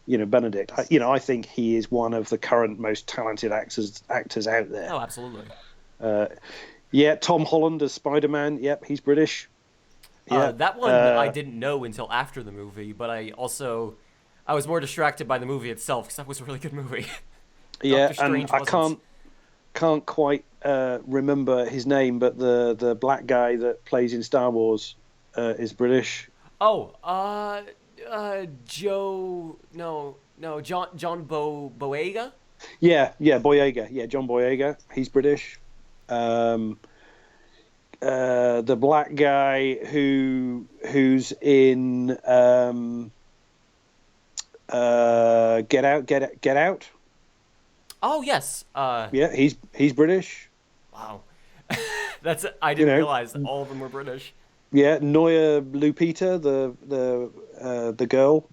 Benedict. I think he is one of the current most talented actors out there. Oh, absolutely. Yeah, Tom Holland as Spider-Man. Yep, he's British. Yeah, that one I didn't know until after the movie, but I was more distracted by the movie itself because that was a really good movie. Yeah, and I can't quite remember his name, but the black guy that plays in Star Wars is British. Oh, Joe, no, John Boyega? Yeah, Boyega. Yeah, John Boyega. He's British. The black guy who's in Get Out. Oh yes. Yeah, he's British. Wow. I didn't realize all of them were British. Yeah, Noya Lupita, the girl,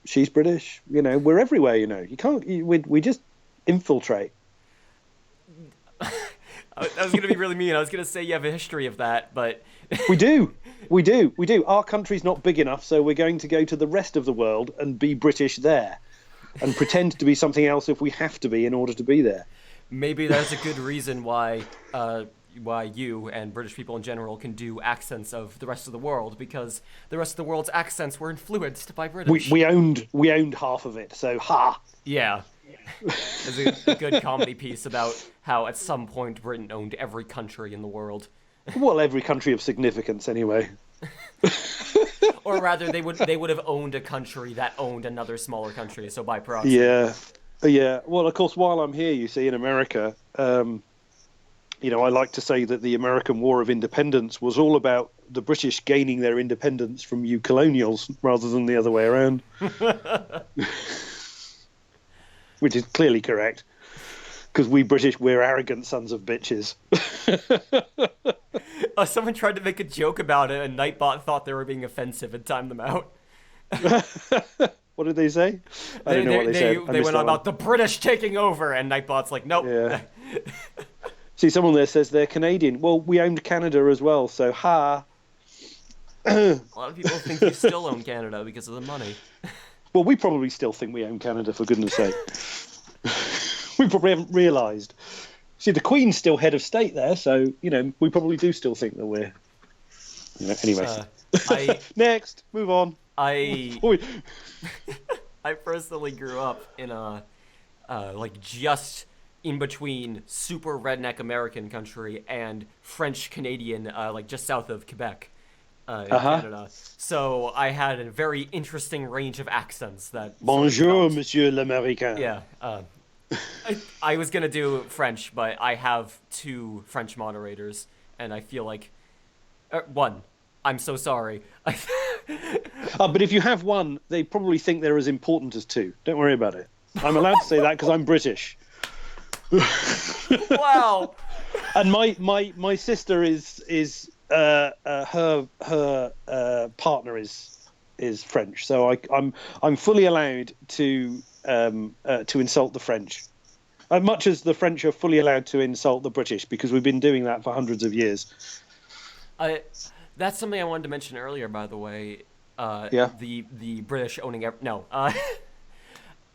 she's British. We're everywhere. You can't. We just infiltrate. I was going to be really mean. I was going to say you have a history of that, but we do. Our country's not big enough, so we're going to go to the rest of the world and be British there, and pretend to be something else if we have to be in order to be there. Maybe that's a good reason why you and British people in general can do accents of the rest of the world, because the rest of the world's accents were influenced by British. We owned half of it, so ha. Yeah. There's a good comedy piece about how at some point Britain owned every country in the world. Well, every country of significance, anyway. Or rather, they would have owned a country that owned another smaller country. So by proxy. Yeah. Well, of course, while I'm here, you see, in America, I like to say that the American War of Independence was all about the British gaining their independence from you colonials rather than the other way around. Which is clearly correct, because we British, we're arrogant sons of bitches. Someone tried to make a joke about it, and Nightbot thought they were being offensive and timed them out. What did they say? I don't know what they said. They went on about the British taking over, and Nightbot's like, nope. Yeah. See, someone there says they're Canadian. Well, we owned Canada as well, so ha. A lot of people think you still own Canada because of the money. Well, we probably still think we own Canada, for goodness sake. We probably haven't realised. See, the Queen's still head of state there, so, we probably do still think that we're... Anyway. Next, move on. I personally grew up in a, just in between super redneck American country and French Canadian, just south of Quebec. In Canada. So I had a very interesting range of accents that... Bonjour, monsieur l'Américain. Yeah. I was going to do French, but I have 2 French moderators, and I feel like... one. I'm so sorry. But if you have one, they probably think they're as important as 2. Don't worry about it. I'm allowed to say that because I'm British. Wow. And my sister is her partner is French, so I'm fully allowed to insult the French, much as the French are fully allowed to insult the British, because we've been doing that for hundreds of years. That's something I wanted to mention earlier, by the way. The British owning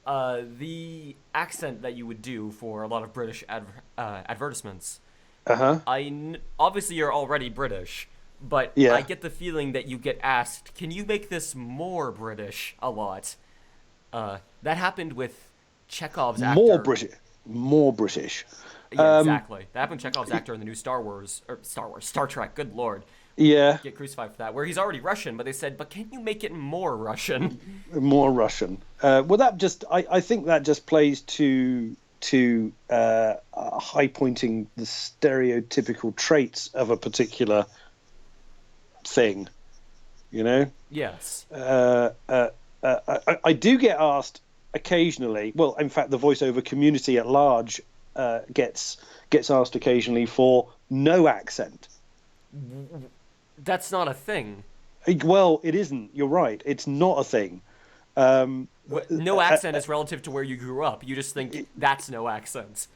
the accent that you would do for a lot of British advertisements. Obviously you're already British, but I get the feeling that you get asked, can you make this more British a lot? That happened with Chekhov's actor. More British. Yeah, exactly. That happened with Chekhov's actor in the new Star Trek, good lord. Yeah. Get crucified for that, where he's already Russian, but they said, but can you make it more Russian? More Russian. I think that just plays to high pointing the stereotypical traits of a particular thing, Yes. I do get asked occasionally. Well, in fact, the voiceover community at large gets gets asked occasionally for no accent. That's not a thing. Well, it isn't. You're right. It's not a thing. No accent is relative to where you grew up. You just think that's no accent.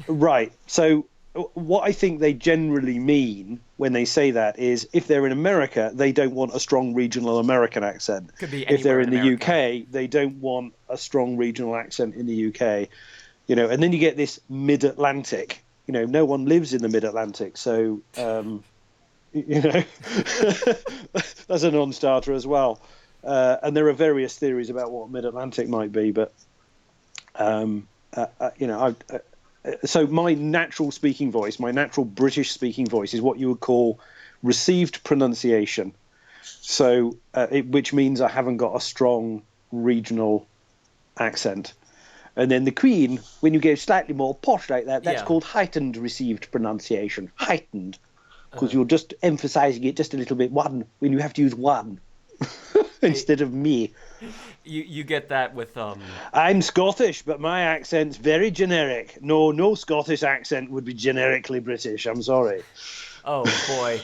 Right. So what I think they generally mean when they say that is if they're in America, they don't want a strong regional American accent. Could be If they're anywhere in in the America. UK, they don't want a strong regional accent in the UK. And then you get this mid-Atlantic. No one lives in the mid-Atlantic, so that's a non-starter as well. And there are various theories about what mid-Atlantic might be, but so my natural speaking voice, my natural British speaking voice, is what you would call received pronunciation. So, which means I haven't got a strong regional accent. And then the Queen, when you go slightly more posh like that, that's called heightened received pronunciation. Heightened, because you're just emphasising it just a little bit. One, when you have to use one instead of me. You get that with I'm Scottish, but my accent's very generic. No Scottish accent would be generically British. I'm sorry. Oh boy.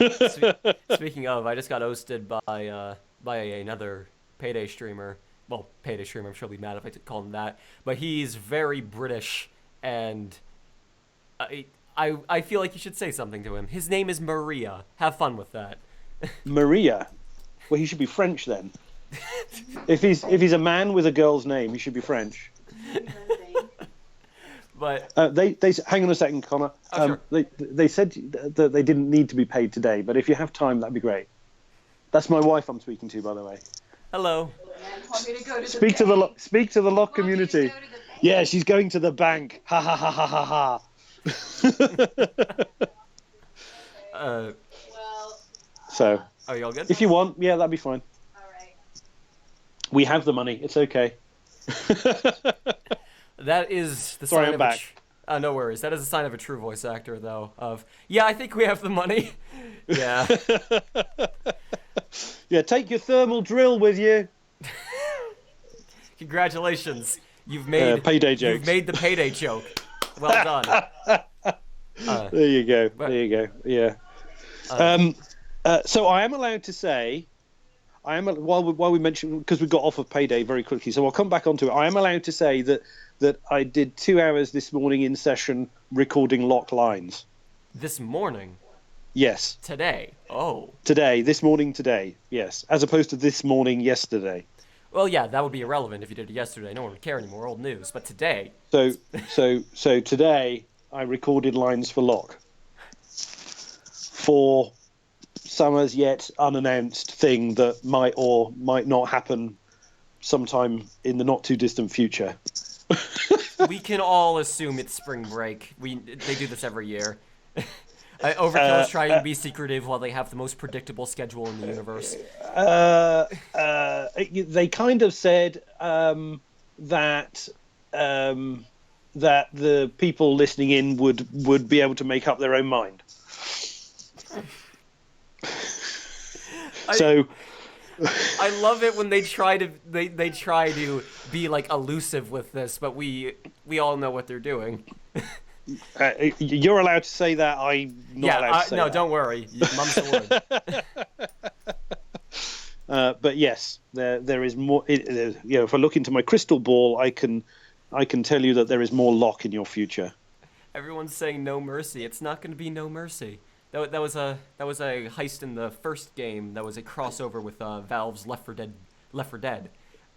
Speaking of, I just got ousted by another Payday streamer. Well, Payday streamer, I'm sure he'll be mad if I call him that. But he's very British, and I feel like you should say something to him. His name is Maria. Have fun with that. Maria? Well, he should be French then. If he's a man with a girl's name, he should be French. But they hang on a second, Connor. Sure. They said that they didn't need to be paid today, but if you have time, that'd be great. That's my wife I'm speaking to, by the way. Hello. Speak to the Locke community. Yeah, she's going to the bank. Ha ha ha ha ha ha. So. Are you all good? If you want, yeah, that'd be fine. All right. We have the money. It's okay. That is the Sorry, sign I'm of back. no worries. That is a sign of a true voice actor, though. I think we have the money. Yeah. Yeah, take your thermal drill with you. Congratulations. You've made payday jokes. You've made the payday joke. Well done. There you go. There you go. Yeah. So I am allowed to say, while we mentioned, because we got off of Payday very quickly, so I'll come back onto it. I am allowed to say that I did 2 hours this morning in session recording Locke lines. This morning? Yes. Today? Oh. Today. This morning today. Yes. As opposed to this morning yesterday. Well, yeah, that would be irrelevant if you did it yesterday. No one would care anymore. Old news. But today... So today I recorded lines for Locke. For some as yet unannounced thing that might or might not happen sometime in the not too distant future. We can all assume it's spring break. They do this every year. Overkill is trying to be secretive while they have the most predictable schedule in the universe. They kind of said that the people listening in would be able to make up their own mind. I love it when they try to be like elusive with this, but we all know what they're doing. You're allowed to say that. I'm not allowed to say no, that. don't worry. Mum's the word. But yes, there is more. If I look into my crystal ball, I can tell you that there is more Locke in your future. Everyone's saying no mercy. It's not going to be no mercy. That was a heist in the first game. That was a crossover with Valve's Left 4 Dead,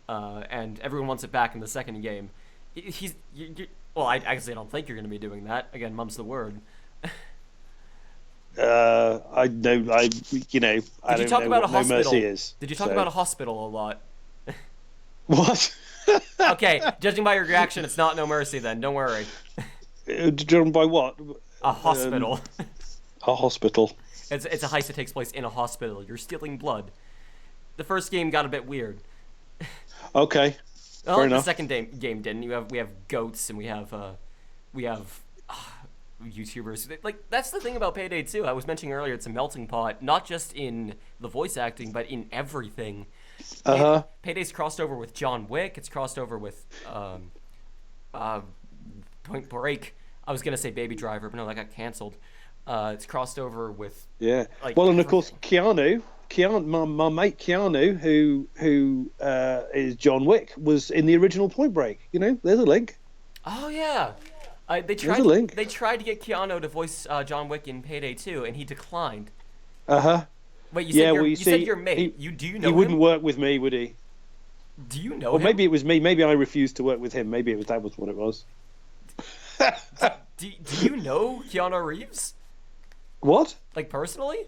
and everyone wants it back in the second game. Well, I actually don't think you're going to be doing that. Again, mum's the word. I know. Did you talk about a hospital? No mercy is, Did you talk about a hospital a lot? What? Okay, judging by your reaction, it's not no mercy then. Don't worry. Driven by what? A hospital. A hospital. It's a heist that takes place in a hospital. You're stealing blood. The first game got a bit weird. Okay. Well, Fair enough. The second game didn't. We have goats and we have YouTubers. Like, that's the thing about Payday 2. I was mentioning earlier, it's a melting pot, not just in the voice acting, but in everything. Payday's crossed over with John Wick. It's crossed over with Point Break. I was gonna say Baby Driver, but no, that got canceled. It's crossed over with Yeah. like Well, and of course, everything. My mate Keanu, who is John Wick, was in the original Point Break. There's a link. Oh yeah, There's a link. they tried to get Keanu to voice John Wick in Payday 2, and he declined. Uh-huh. Wait, Yeah. Well, you you said see, your mate. Do you he know wouldn't him? work with me, would he? Do you know Or him? maybe it was me. Maybe I refused to work with him. Maybe that was what it was. Do you know Keanu Reeves? What? Like personally?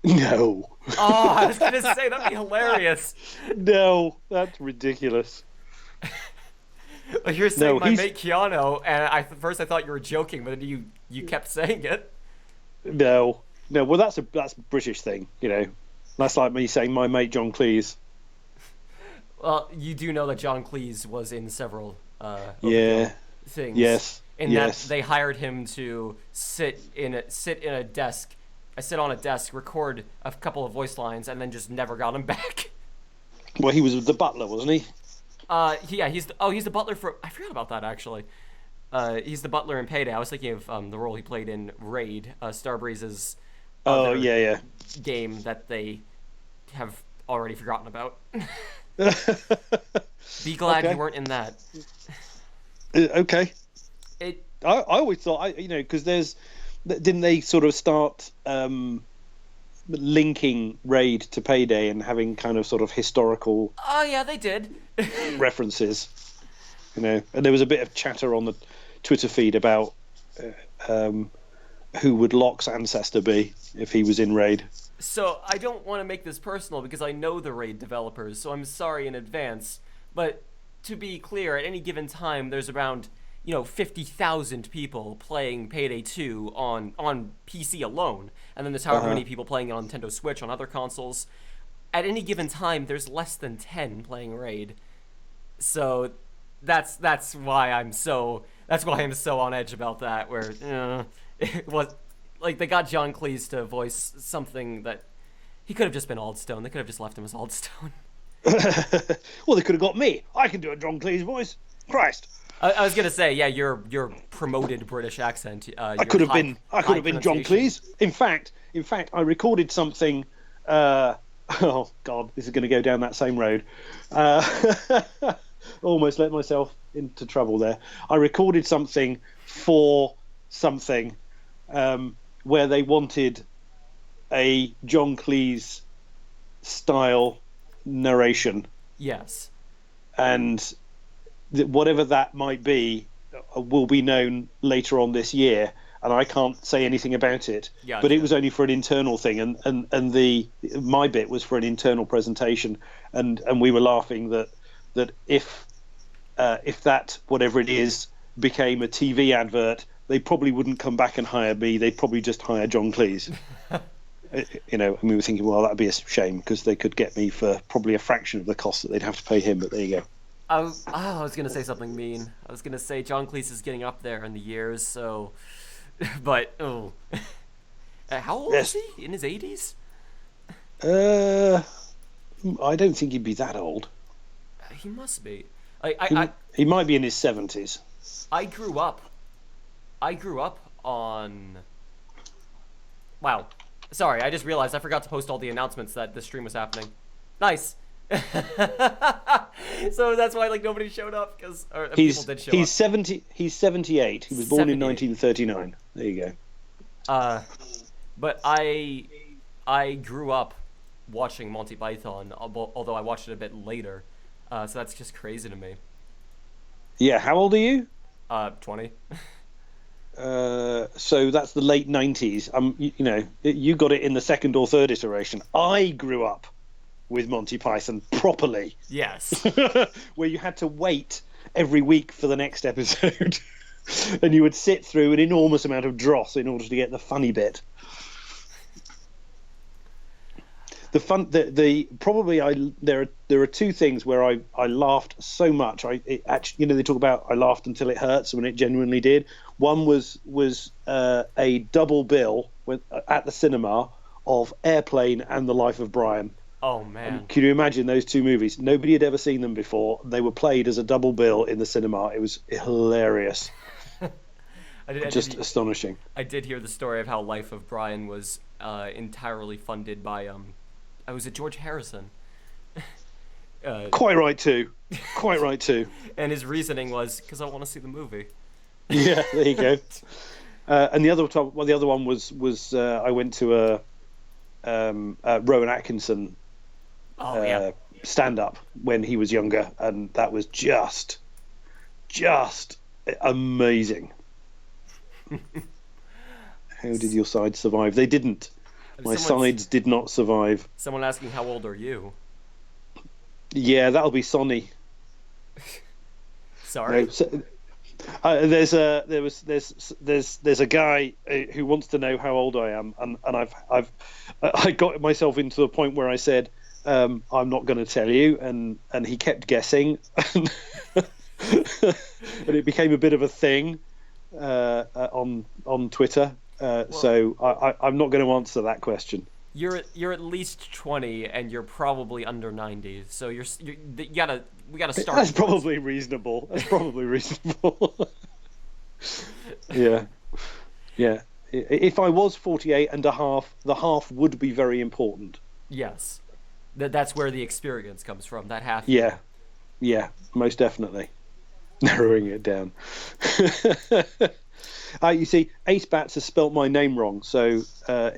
No. Oh, I was gonna say that'd be hilarious. No, that's ridiculous. Like you're saying No, my he's mate Keanu, and first I thought you were joking, but then you kept saying it. no, no. Well, that's a British thing. That's like me saying my mate John Cleese. Well, you do know that John Cleese was in several Yeah. things. Yes. In Yes. that they hired him to sit on a desk, record a couple of voice lines, and then just never got him back. Well, he was the butler, wasn't he? He's the butler for. I forgot about that actually. He's the butler in Payday. I was thinking of the role he played in Raid, Starbreeze's Oh, other yeah, game that they have already forgotten about. yeah. Be glad Okay. you weren't in that. Okay. It I always thought, because didn't they sort of start linking Raid to Payday and having kind of sort of historical Oh yeah, they did. references, and there was a bit of chatter on the Twitter feed about who would Locke's ancestor be if he was in Raid. So I don't want to make this personal because I know the Raid developers, so I'm sorry in advance. But to be clear, at any given time, there's around 50,000 people playing Payday 2 on PC alone, and then there's however many people playing it on Nintendo Switch, on other consoles. At any given time, there's less than 10 playing Raid. So that's why I'm so on edge about that. Where it was like they got John Cleese to voice something that he could have just been Aldstone. They could have just left him as Aldstone. Well, they could have got me. I can do a John Cleese voice. Christ. I was gonna say, yeah, your promoted British accent. I could have been John Cleese. In fact, I recorded something. Oh God, this is going to go down that same road. Almost let myself into trouble there. I recorded something for something where they wanted a John Cleese style narration, Yes. and whatever that might be will be known later on this year, and I can't say anything about it. Gotcha. But it was only for an internal thing, and my bit was for an internal presentation, and we were laughing that if that whatever it is became a TV advert, they probably wouldn't come back and hire me. They'd probably just hire John Cleese. And we were thinking, well, that'd be a shame because they could get me for probably a fraction of the cost that they'd have to pay him. But there you go. I was gonna say something mean. I was gonna say John Cleese is getting up there in the years, so. But how old Yes. is he? In his 80s? I don't think he'd be that old. He must be. I He might be in his 70s. I grew up on. Wow. Sorry, I just realized I forgot to post all the announcements that the stream was happening. Nice. So that's why nobody showed up because people did show up. 70. He's 78. He was born in 1939. There you go. But I grew up watching Monty Python, although I watched it a bit later. So that's just crazy to me. Yeah. How old are you? 20. So that's the late 90s. You got it in the second or third iteration. I grew up with Monty Python properly. Yes. Where you had to wait every week for the next episode. And you would sit through an enormous amount of dross in order to get the funny bit. There are two things where I laughed so much. They talk about I laughed until it hurts when it genuinely did. One was a double bill at the cinema of Airplane and The Life of Brian. Oh man! Can you imagine those two movies? Nobody had ever seen them before. They were played as a double bill in the cinema. It was hilarious. Just astonishing. I did hear the story of how Life of Brian was entirely funded by was it George Harrison? Quite right too. Quite right too. And his reasoning was because I want to see the movie. Yeah, there you go. And the other one was I went to a Rowan Atkinson stand up when he was younger, and that was just amazing. How did your sides survive? They didn't. My sides did not survive. Someone asking how old are you? Yeah, that'll be Sonny. Sorry. No, so, there's a guy who wants to know how old I am, and I got myself into the point where I said I'm not going to tell you, and he kept guessing, and it became a bit of a thing on Twitter. So I'm not going to answer that question. You're at least 20, and you're probably under 90. So we gotta start. That's probably reasonable. Yeah. If I was 48 and a half, the half would be very important. Yes, that's where the experience comes from. That half. Yeah, most definitely. Narrowing it down. You see, Ace Bats has spelt my name wrong, so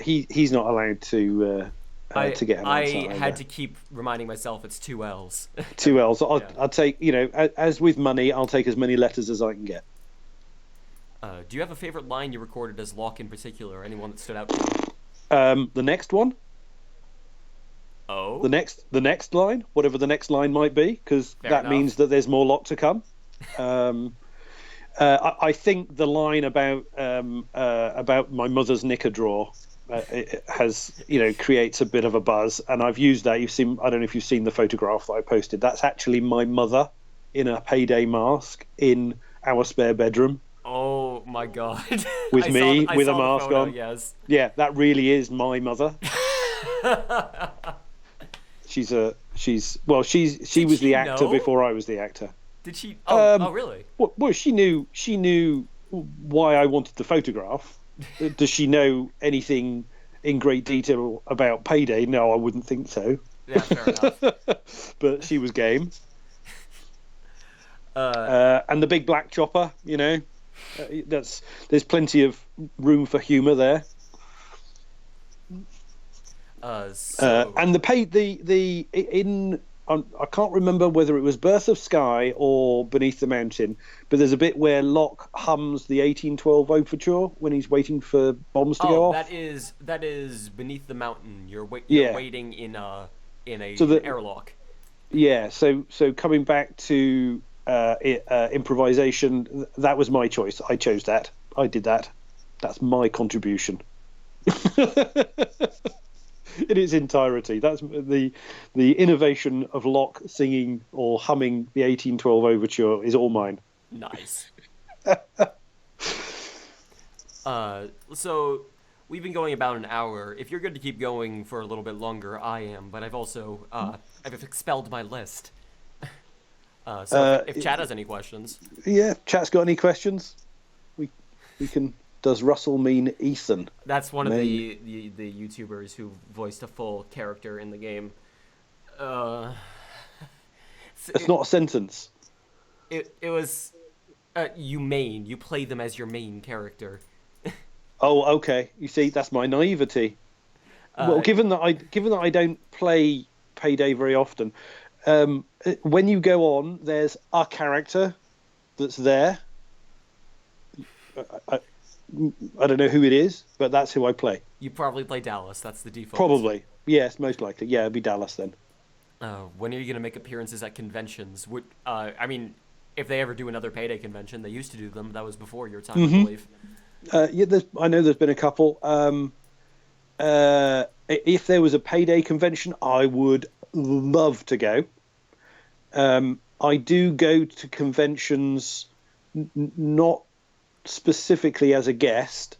he's not allowed to get an answer. I had to keep reminding myself it's 2 L's. 2 L's. I'll take, as with money, I'll take as many letters as I can get. Do you have a favorite line you recorded as Locke in particular, or anyone that stood out to you? The next one. Oh. The next line, whatever the next line might be, because that means that there's more Locke to come. I think the line about my mother's knicker drawer it has creates a bit of a buzz, and I've used that. I don't know if you've seen the photograph that I posted. That's actually my mother in a Payday mask in our spare bedroom. Oh my god! With me with a mask photo, on. Yes. Yeah, that really is my mother. She was the actor before I was the actor. Did she? Oh, really? Well, she knew why I wanted the photograph. Does she know anything in great detail about Payday? No, I wouldn't think so. Yeah, fair enough. But she was game. And the big black chopper, there's plenty of room for humour there. And I can't remember whether it was Birth of Sky or Beneath the Mountain, but there's a bit where Locke hums the 1812 overture when he's waiting for bombs to go off. That is Beneath the Mountain. You're waiting in an airlock. Yeah. So coming back to improvisation, that was my choice. I chose that. I did that. That's my contribution. In its entirety. That's the innovation of Locke singing or humming the 1812 overture is all mine. Nice. So we've been going about an hour. If you're good to keep going for a little bit longer, I am. But I've also I've expelled my list. So if Chad has any questions, Chat's got any questions? We can. Does Russell mean Ethan? That's one of the YouTubers who voiced a full character in the game. It's not a sentence. It was you play them as your main character. Oh, okay. You see, that's my naivety. Well, given that I don't play Payday very often, when you go on, there's a character that's there. I don't know who it is, but that's who I play. You probably play Dallas. That's the default. Probably. Yes, most likely. Yeah, it'd be Dallas then. When are you going to make appearances at conventions? I mean, if they ever do another Payday convention, they used to do them. That was before your time, I believe. I know there's been a couple. If there was a Payday convention, I would love to go. I do go to conventions, not specifically as a guest,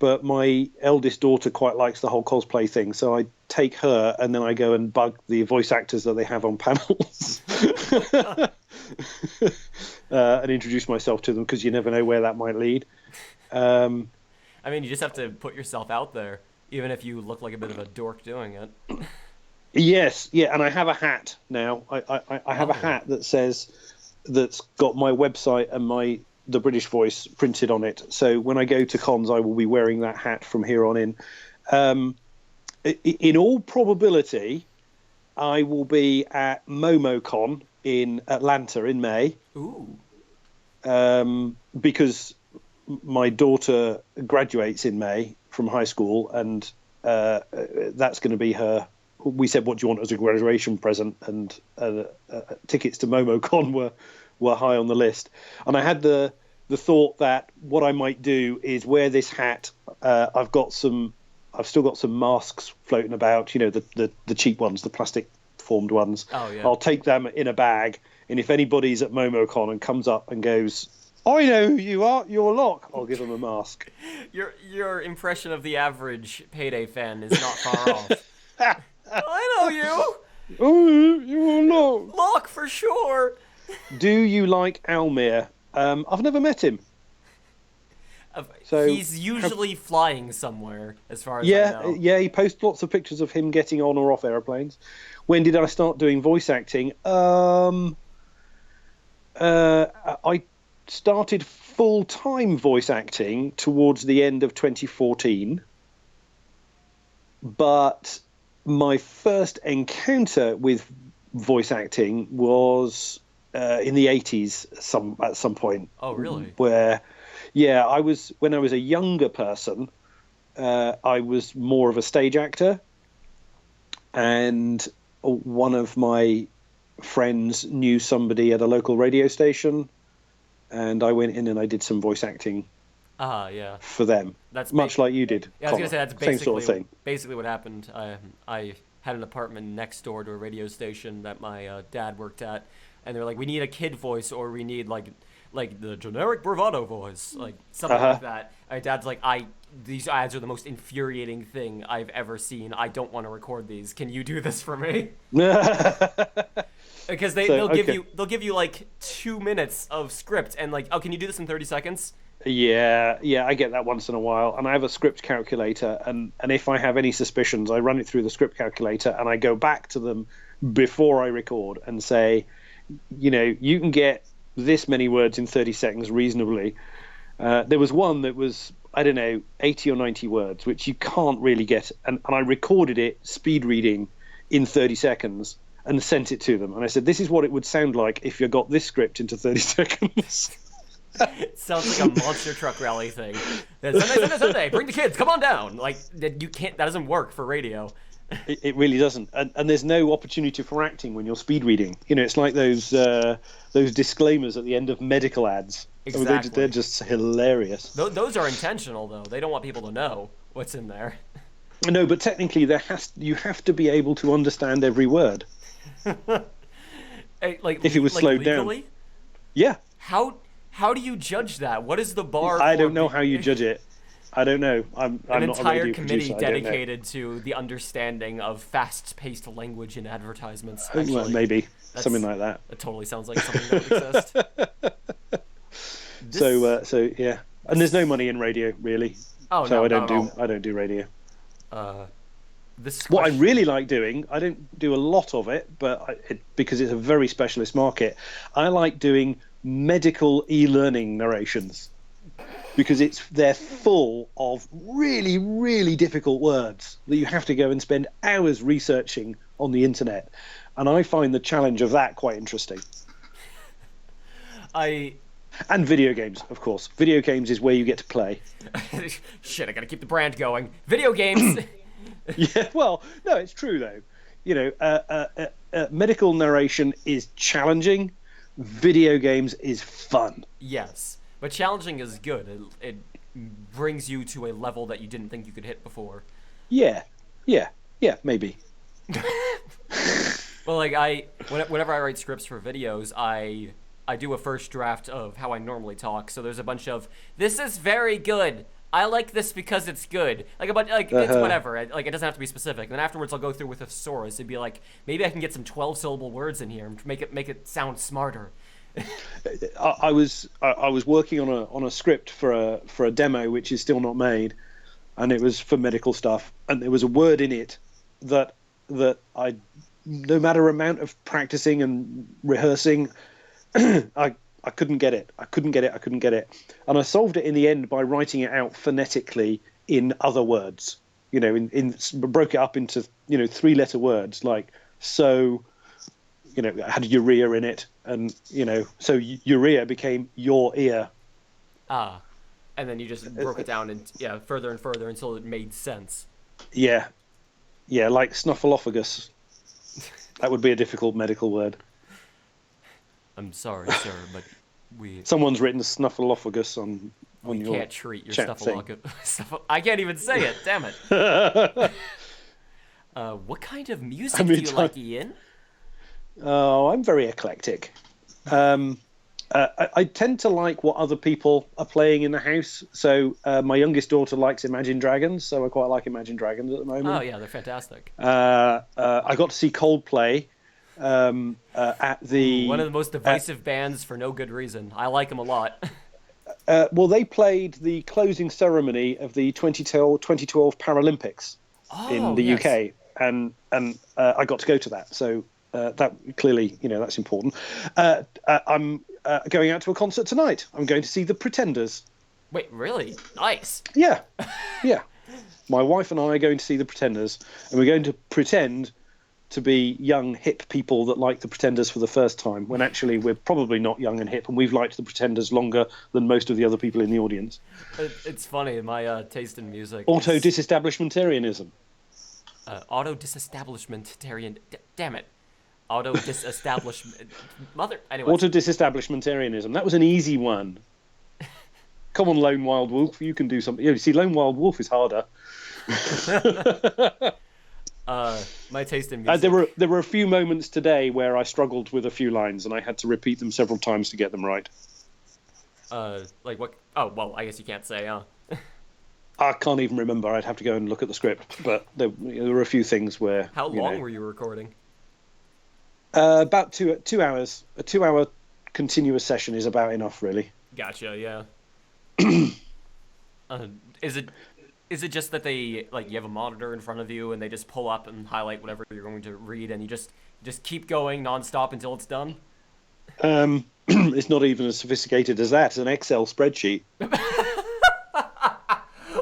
but my eldest daughter quite likes the whole cosplay thing, so I take her and then I go and bug the voice actors that they have on panels and introduce myself to them, because you never know where that might lead. Um, I mean, you just have to put yourself out there, even if you look like a bit of a dork doing it. yes, yeah, and I have a hat now. I have a Oh, hat that says that's got my website and my the British Voice printed on it. So when I go to cons, I will be wearing that hat from here on in. Um, in all probability, I will be at MomoCon in Atlanta in May, ooh. because my daughter graduates in May from high school, and that's going to be her. We said, "What do you want as a graduation present?" And tickets to MomoCon were high on the list. And I had the thought that what I might do is wear this hat. I've still got some masks floating about. You know, the cheap ones, the plastic formed ones. Oh yeah. I'll take them in a bag, and if anybody's at MomoCon and comes up and goes, "I know who you are, you're Locke," I'll give them a mask. Your impression of the average Payday fan is not far off. I know you, Oh, you're Locke. Locke for sure. Do you like Almir? I've never met him. So He's usually flying somewhere, as far as I yeah, know. yeah, he posts lots of pictures of him getting on or off airplanes. When did I start doing voice acting? I started full-time voice acting towards the end of 2014, but my first encounter with voice acting was in the 80s at some point. Oh, really? Where, yeah, when I was a younger person, I was more of a stage actor, and one of my friends knew somebody at a local radio station, and I went in and I did some voice acting Yeah. for them. That's much like you did. Yeah, I was gonna say that's Same sort of thing. basically what happened. I had an apartment next door to a radio station that my dad worked at, and they're like, we need a kid voice, or we need like the generic bravado voice, like something like that. My dad's like, these ads are the most infuriating thing I've ever seen. I don't want to record these. Can you do this for me? Because they'll give you like 2 minutes of script and like, oh, can you do this in 30 seconds? Yeah, I get that once in a while, and I have a script calculator, and if I have any suspicions, I run it through the script calculator, and I go back to them before I record and say, you know, you can get this many words in 30 seconds reasonably. There was one that was, I don't know, 80 or 90 words, which you can't really get, and I recorded it speed reading in 30 seconds and sent it to them, and I said, this is what it would sound like if you got this script into 30 seconds. It sounds like a monster truck rally thing. Sunday, bring the kids, come on down. Like, you can't, that doesn't work for radio. It really doesn't, and there's no opportunity for acting when you're speed reading. You know, it's like those disclaimers at the end of medical ads. Exactly. I mean, they're just hilarious. Those are intentional, though. They don't want people to know what's in there. No, but technically, you have to be able to understand every word. Like, if it was slowed legally? down. Yeah. How do you judge that? What is the bar? I don't know how you judge it. I don't know. I'm an not a entire radio committee producer. dedicated to the understanding of fast-paced language in advertisements. Actually, Well, maybe something like that. It totally sounds like something that would exist. So yeah, and there's no money in radio really. Oh, so no, I don't do radio. This What I question- really like doing, I don't do a lot of it, but because it's a very specialist market, I like doing medical e-learning narrations, because they're full of really, really difficult words that you have to go and spend hours researching on the internet, and I find the challenge of that quite interesting. And video games, of course. Video games is where you get to play. Shit, I gotta keep the brand going. Video games. Yeah, well, no, it's true though. You know, medical narration is challenging. Video games is fun. Yes, but challenging is good. It brings you to a level that you didn't think you could hit before. Yeah, maybe. Well, like whenever I write scripts for videos, I do a first draft of how I normally talk. So there's a bunch of, this is very good. I like this because it's good. Like it's whatever. Like, it doesn't have to be specific. Then afterwards, I'll go through with a thesaurus. It'd be like, maybe I can get some 12-syllable words in here and make it sound smarter. I was working on a script for a demo which is still not made, and it was for medical stuff, and there was a word in it that I, no matter amount of practicing and rehearsing, I couldn't get it. I couldn't get it. And I solved it in the end by writing it out phonetically in other words. Broke it up into 3-letter words, like so. Had urea in it, and so urea became your ear. Ah, and then you just broke it down and further and further until it made sense. Yeah, like snuffleupagus. That would be a difficult medical word. I'm sorry, sir, but someone's written snuffleupagus on we your can't treat your chat snuffleupagus. I can't even say it. Damn it. What kind of music do you like, Ian? Oh, I'm very eclectic. I tend to like what other people are playing in the house. So my youngest daughter likes Imagine Dragons, so I quite like Imagine Dragons at the moment. Oh yeah, they're fantastic. I got to see Coldplay at the one of the most divisive bands for no good reason. I like them a lot. Well, they played the closing ceremony of the 2012 Paralympics in the UK, and I got to go to that. So that clearly, that's important. I'm going out to a concert tonight. I'm going to see the Pretenders. Wait, really? Nice. Yeah. My wife and I are going to see the Pretenders, and we're going to pretend to be young, hip people that like the Pretenders for the first time, when actually we're probably not young and hip, and we've liked the Pretenders longer than most of the other people in the audience. It's funny, my taste in music. Auto-disestablishmentarianism. Auto-disestablishmentarian. Damn it. Auto-disestablishment. Anyway. Auto-disestablishmentarianism. That was an easy one. Come on, Lone Wild Wolf. You can do something. You see, Lone Wild Wolf is harder. My taste in music. There were a few moments today where I struggled with a few lines, and I had to repeat them several times to get them right. Like what? Oh, well, I guess you can't say, huh? I can't even remember. I'd have to go and look at the script. But there were a few things where... How long were you recording? About 2 hours. A 2-hour continuous session is about enough, really. Gotcha, yeah. Is it just that they, like, you have a monitor in front of you and they just pull up and highlight whatever you're going to read, and you just keep going nonstop until it's done? It's not even as sophisticated as that. It's an Excel spreadsheet.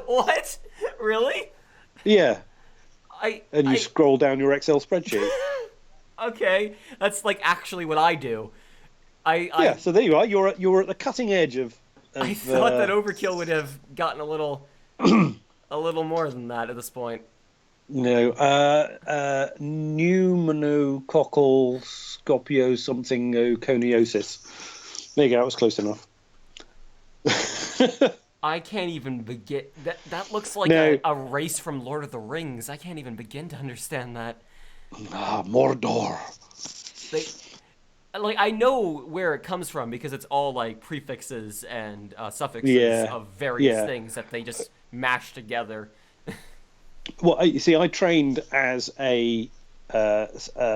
What? Really? Yeah. You scroll down your Excel spreadsheet. Okay, that's like actually what I do. So there you are. You're at the cutting edge of I thought that overkill would have gotten a little more than that at this point. No, pneumococcal scopio something coniosis. There you go. That was close enough. I can't even begin. That looks like a race from Lord of the Rings. I can't even begin to understand that. Mordor. I know where it comes from because it's all like prefixes and suffixes of various things that they just mash together. Well, you see, I trained as a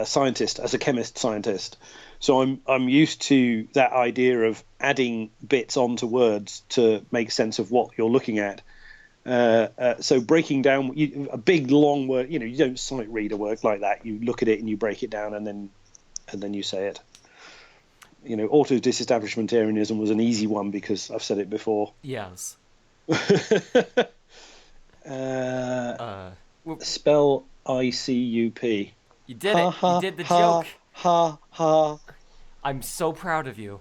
scientist, as a chemist scientist, so I'm used to that idea of adding bits onto words to make sense of what you're looking at. So breaking down a big long word, you don't sight read a word like that. You look at it and you break it down, and then you say it. Auto-disestablishmentarianism was an easy one because I've said it before. Yes. Spell ICUP. You did it. You did the joke. I'm so proud of you.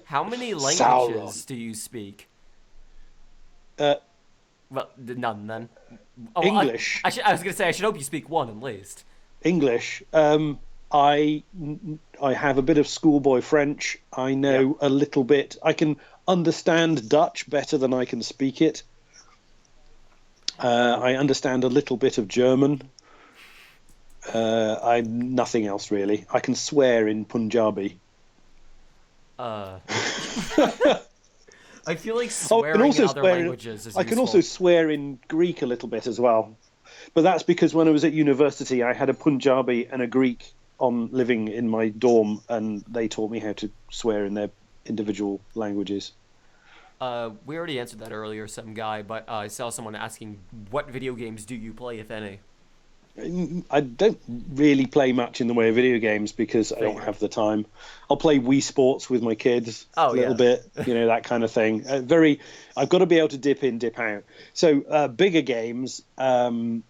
How many languages do you speak? Well, none then. Oh, English. I was going to say I should hope you speak one at least. English. I have a bit of schoolboy French. I know a little bit. I can understand Dutch better than I can speak it. I understand a little bit of German. Nothing else really. I can swear in Punjabi. I feel like swearing in other languages is I can also swear in Greek a little bit as well. But that's because when I was at university, I had a Punjabi and a Greek on living in my dorm, and they taught me how to swear in their individual languages. We already answered that earlier, some guy, but I saw someone asking, what video games do you play, if any? I don't really play much in the way of video games because I don't Figured. have the time. I'll play Wii Sports with my kids a Oh, little yeah. bit, that kind of thing. I've got to be able to dip in, dip out. So bigger games, I'd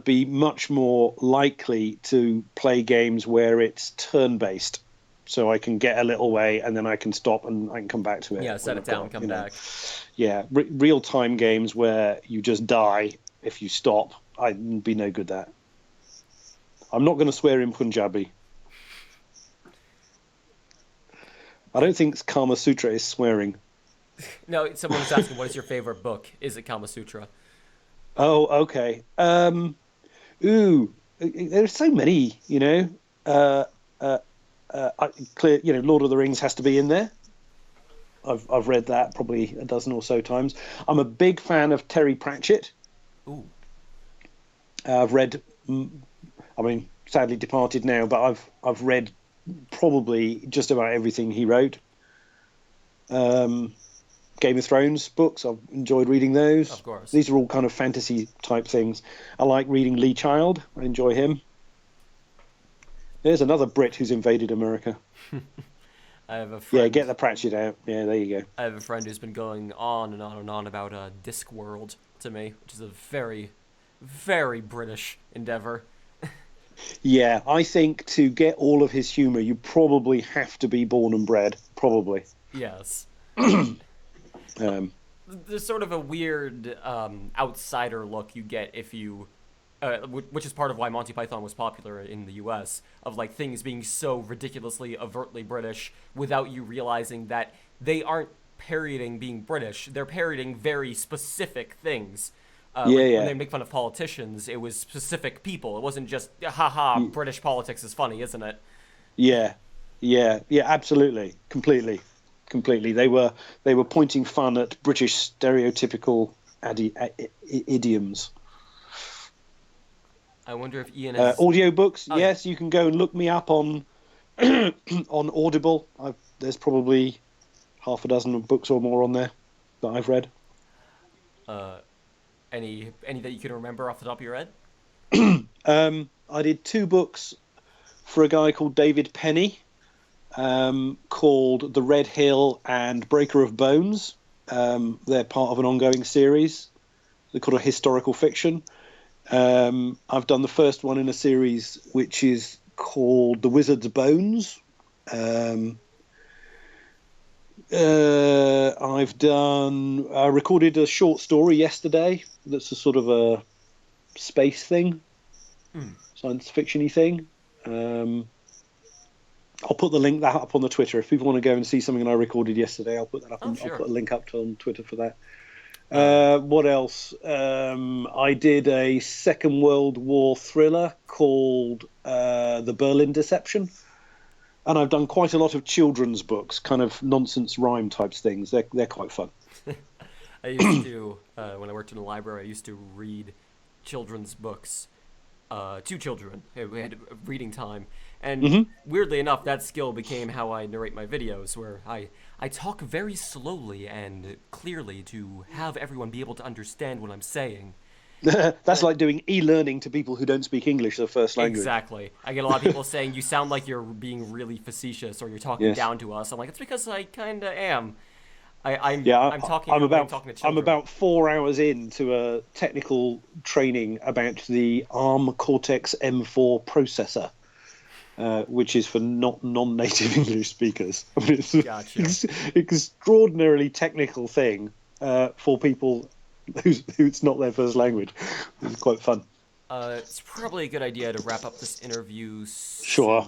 be much more likely to play games where it's turn-based, so I can get a little way and then I can stop and I can come back to it. Yeah, set it down, come back. Yeah, real-time games where you just die if you stop. I'd be no good at that. I'm not going to swear in Punjabi. I don't think Kama Sutra is swearing. No, someone was asking, what is your favorite book? Is it Kama Sutra? Oh, okay. There's so many, clear, Lord of the Rings has to be in there. I've read that probably a dozen or so times. I'm a big fan of Terry Pratchett. Ooh. I've read, sadly departed now, but I've read probably just about everything he wrote. Game of Thrones books, I've enjoyed reading those. Of course. These are all kind of fantasy type things. I like reading Lee Child. I enjoy him. There's another Brit who's invaded America. I have a friend. Yeah, get the Pratchett out. Yeah, there you go. I have a friend who's been going on and on and on about Discworld to me, which is a very, very British endeavor. Yeah, I think to get all of his humour, you probably have to be born and bred. Probably. Yes. There's sort of a weird outsider look you get if you, which is part of why Monty Python was popular in the U.S., of like things being so ridiculously overtly British without you realizing that they aren't parodying being British. They're parodying very specific things. When they make fun of politicians, it was specific people. It wasn't just, haha, British politics is funny, isn't it? Yeah, absolutely, completely. They were pointing fun at British stereotypical idioms. I wonder if Ian has... audiobooks, Oh, yes, you can go and look me up on on Audible. There's probably half a dozen books or more on there that I've read. Any that you can remember off the top of your head? I did 2 books for a guy called David Penny, called The Red Hill and Breaker of Bones. They're part of an ongoing series. They're called a historical fiction. I've done the first one in a series which is called The Wizard's Bones. I recorded a short story yesterday that's a sort of a space thing, science fiction-y thing. I'll put the link that up on the Twitter. If people want to go and see something that I recorded yesterday, I'll put that up. Sure. I'll put a link up on Twitter for that. What else? I did a Second World War thriller called The Berlin Deception. And I've done quite a lot of children's books, kind of nonsense rhyme types things. They're quite fun. I used to, when I worked in a library, I used to read children's books to children. We had reading time. And weirdly enough, that skill became how I narrate my videos, where I talk very slowly and clearly to have everyone be able to understand what I'm saying. That's like doing e-learning to people who don't speak English as a first language. Exactly. I get a lot of people saying, you sound like you're being really facetious or you're talking down to us. I'm like, it's because I kind of am. I'm talking to children. I'm about 4 hours into a technical training about the ARM Cortex M4 processor, which is for non-native English speakers. I mean, it's an extraordinarily technical thing for people who's not their first language. It's quite fun. It's probably a good idea to wrap up this interview soon. Sure.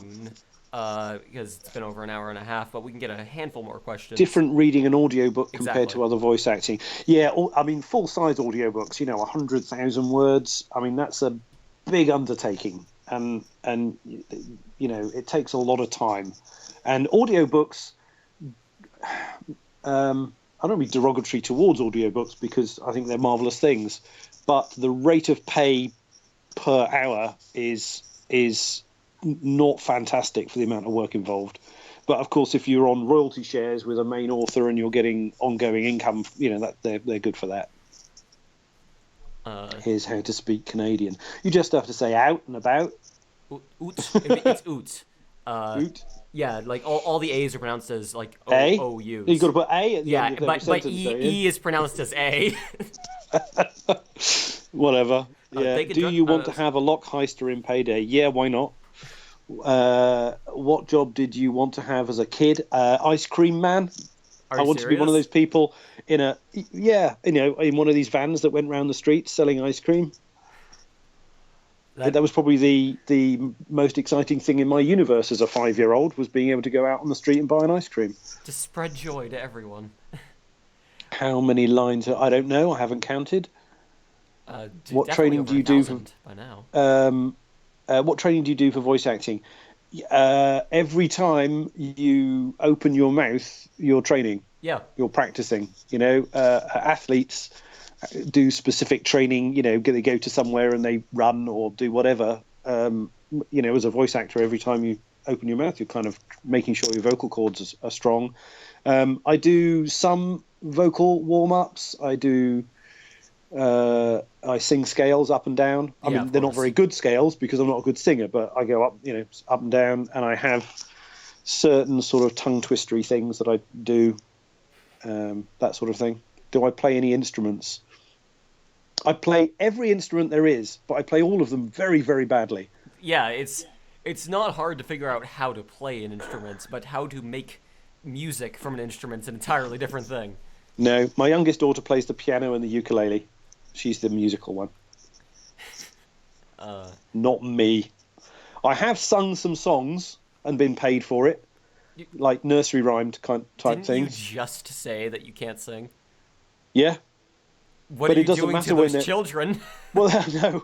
Because it's been over an hour and a half, but we can get a handful more questions. Different reading an audiobook compared to other voice acting. Yeah, I mean, full-size audiobooks, 100,000 words. I mean, that's a big undertaking. And it takes a lot of time. And audiobooks, I don't mean derogatory towards audiobooks because I think they're marvelous things, but the rate of pay per hour is is not fantastic for the amount of work involved. But of course, if you're on royalty shares with a main author and you're getting ongoing income, that they're good for that. Here's how to speak Canadian. You just have to say out and about. Oot. It's oot. Oot. Yeah, like all the A's are pronounced as like A. O U's. You've got to put A at the end of every but sentence. E is pronounced as A. Whatever. Yeah. Do you want to have a Locke heister in Payday? Yeah, why not? What job did you want to have as a kid? Ice cream man. I want to be one of those people in one of these vans that went around the streets selling ice cream. That was probably the most exciting thing in my universe as a 5-year-old, was being able to go out on the street and buy an ice cream. To spread joy to everyone. How many lines? I don't know. I haven't counted. What training do you do by now? What training do you do for voice acting? Every time you open your mouth, you're training. Yeah. You're practicing. Athletes do specific training. They go to somewhere and they run or do whatever. As a voice actor, every time you open your mouth, you're kind of making sure your vocal cords are strong. I do some vocal warm-ups. I sing scales up and down. I mean, they're not very good scales because I'm not a good singer, but I go up, up and down, and I have certain sort of tongue twistery things that I do, that sort of thing. Do I play any instruments? I play every instrument there is, but I play all of them very, very badly. Yeah, it's not hard to figure out how to play an instrument, but how to make music from an instrument's an entirely different thing. No, my youngest daughter plays the piano and the ukulele. She's the musical one. Not me. I have sung some songs and been paid for it, like nursery rhyme type things. Didn't you just say that you can't sing? Yeah. What are you doing to those children? Well, no.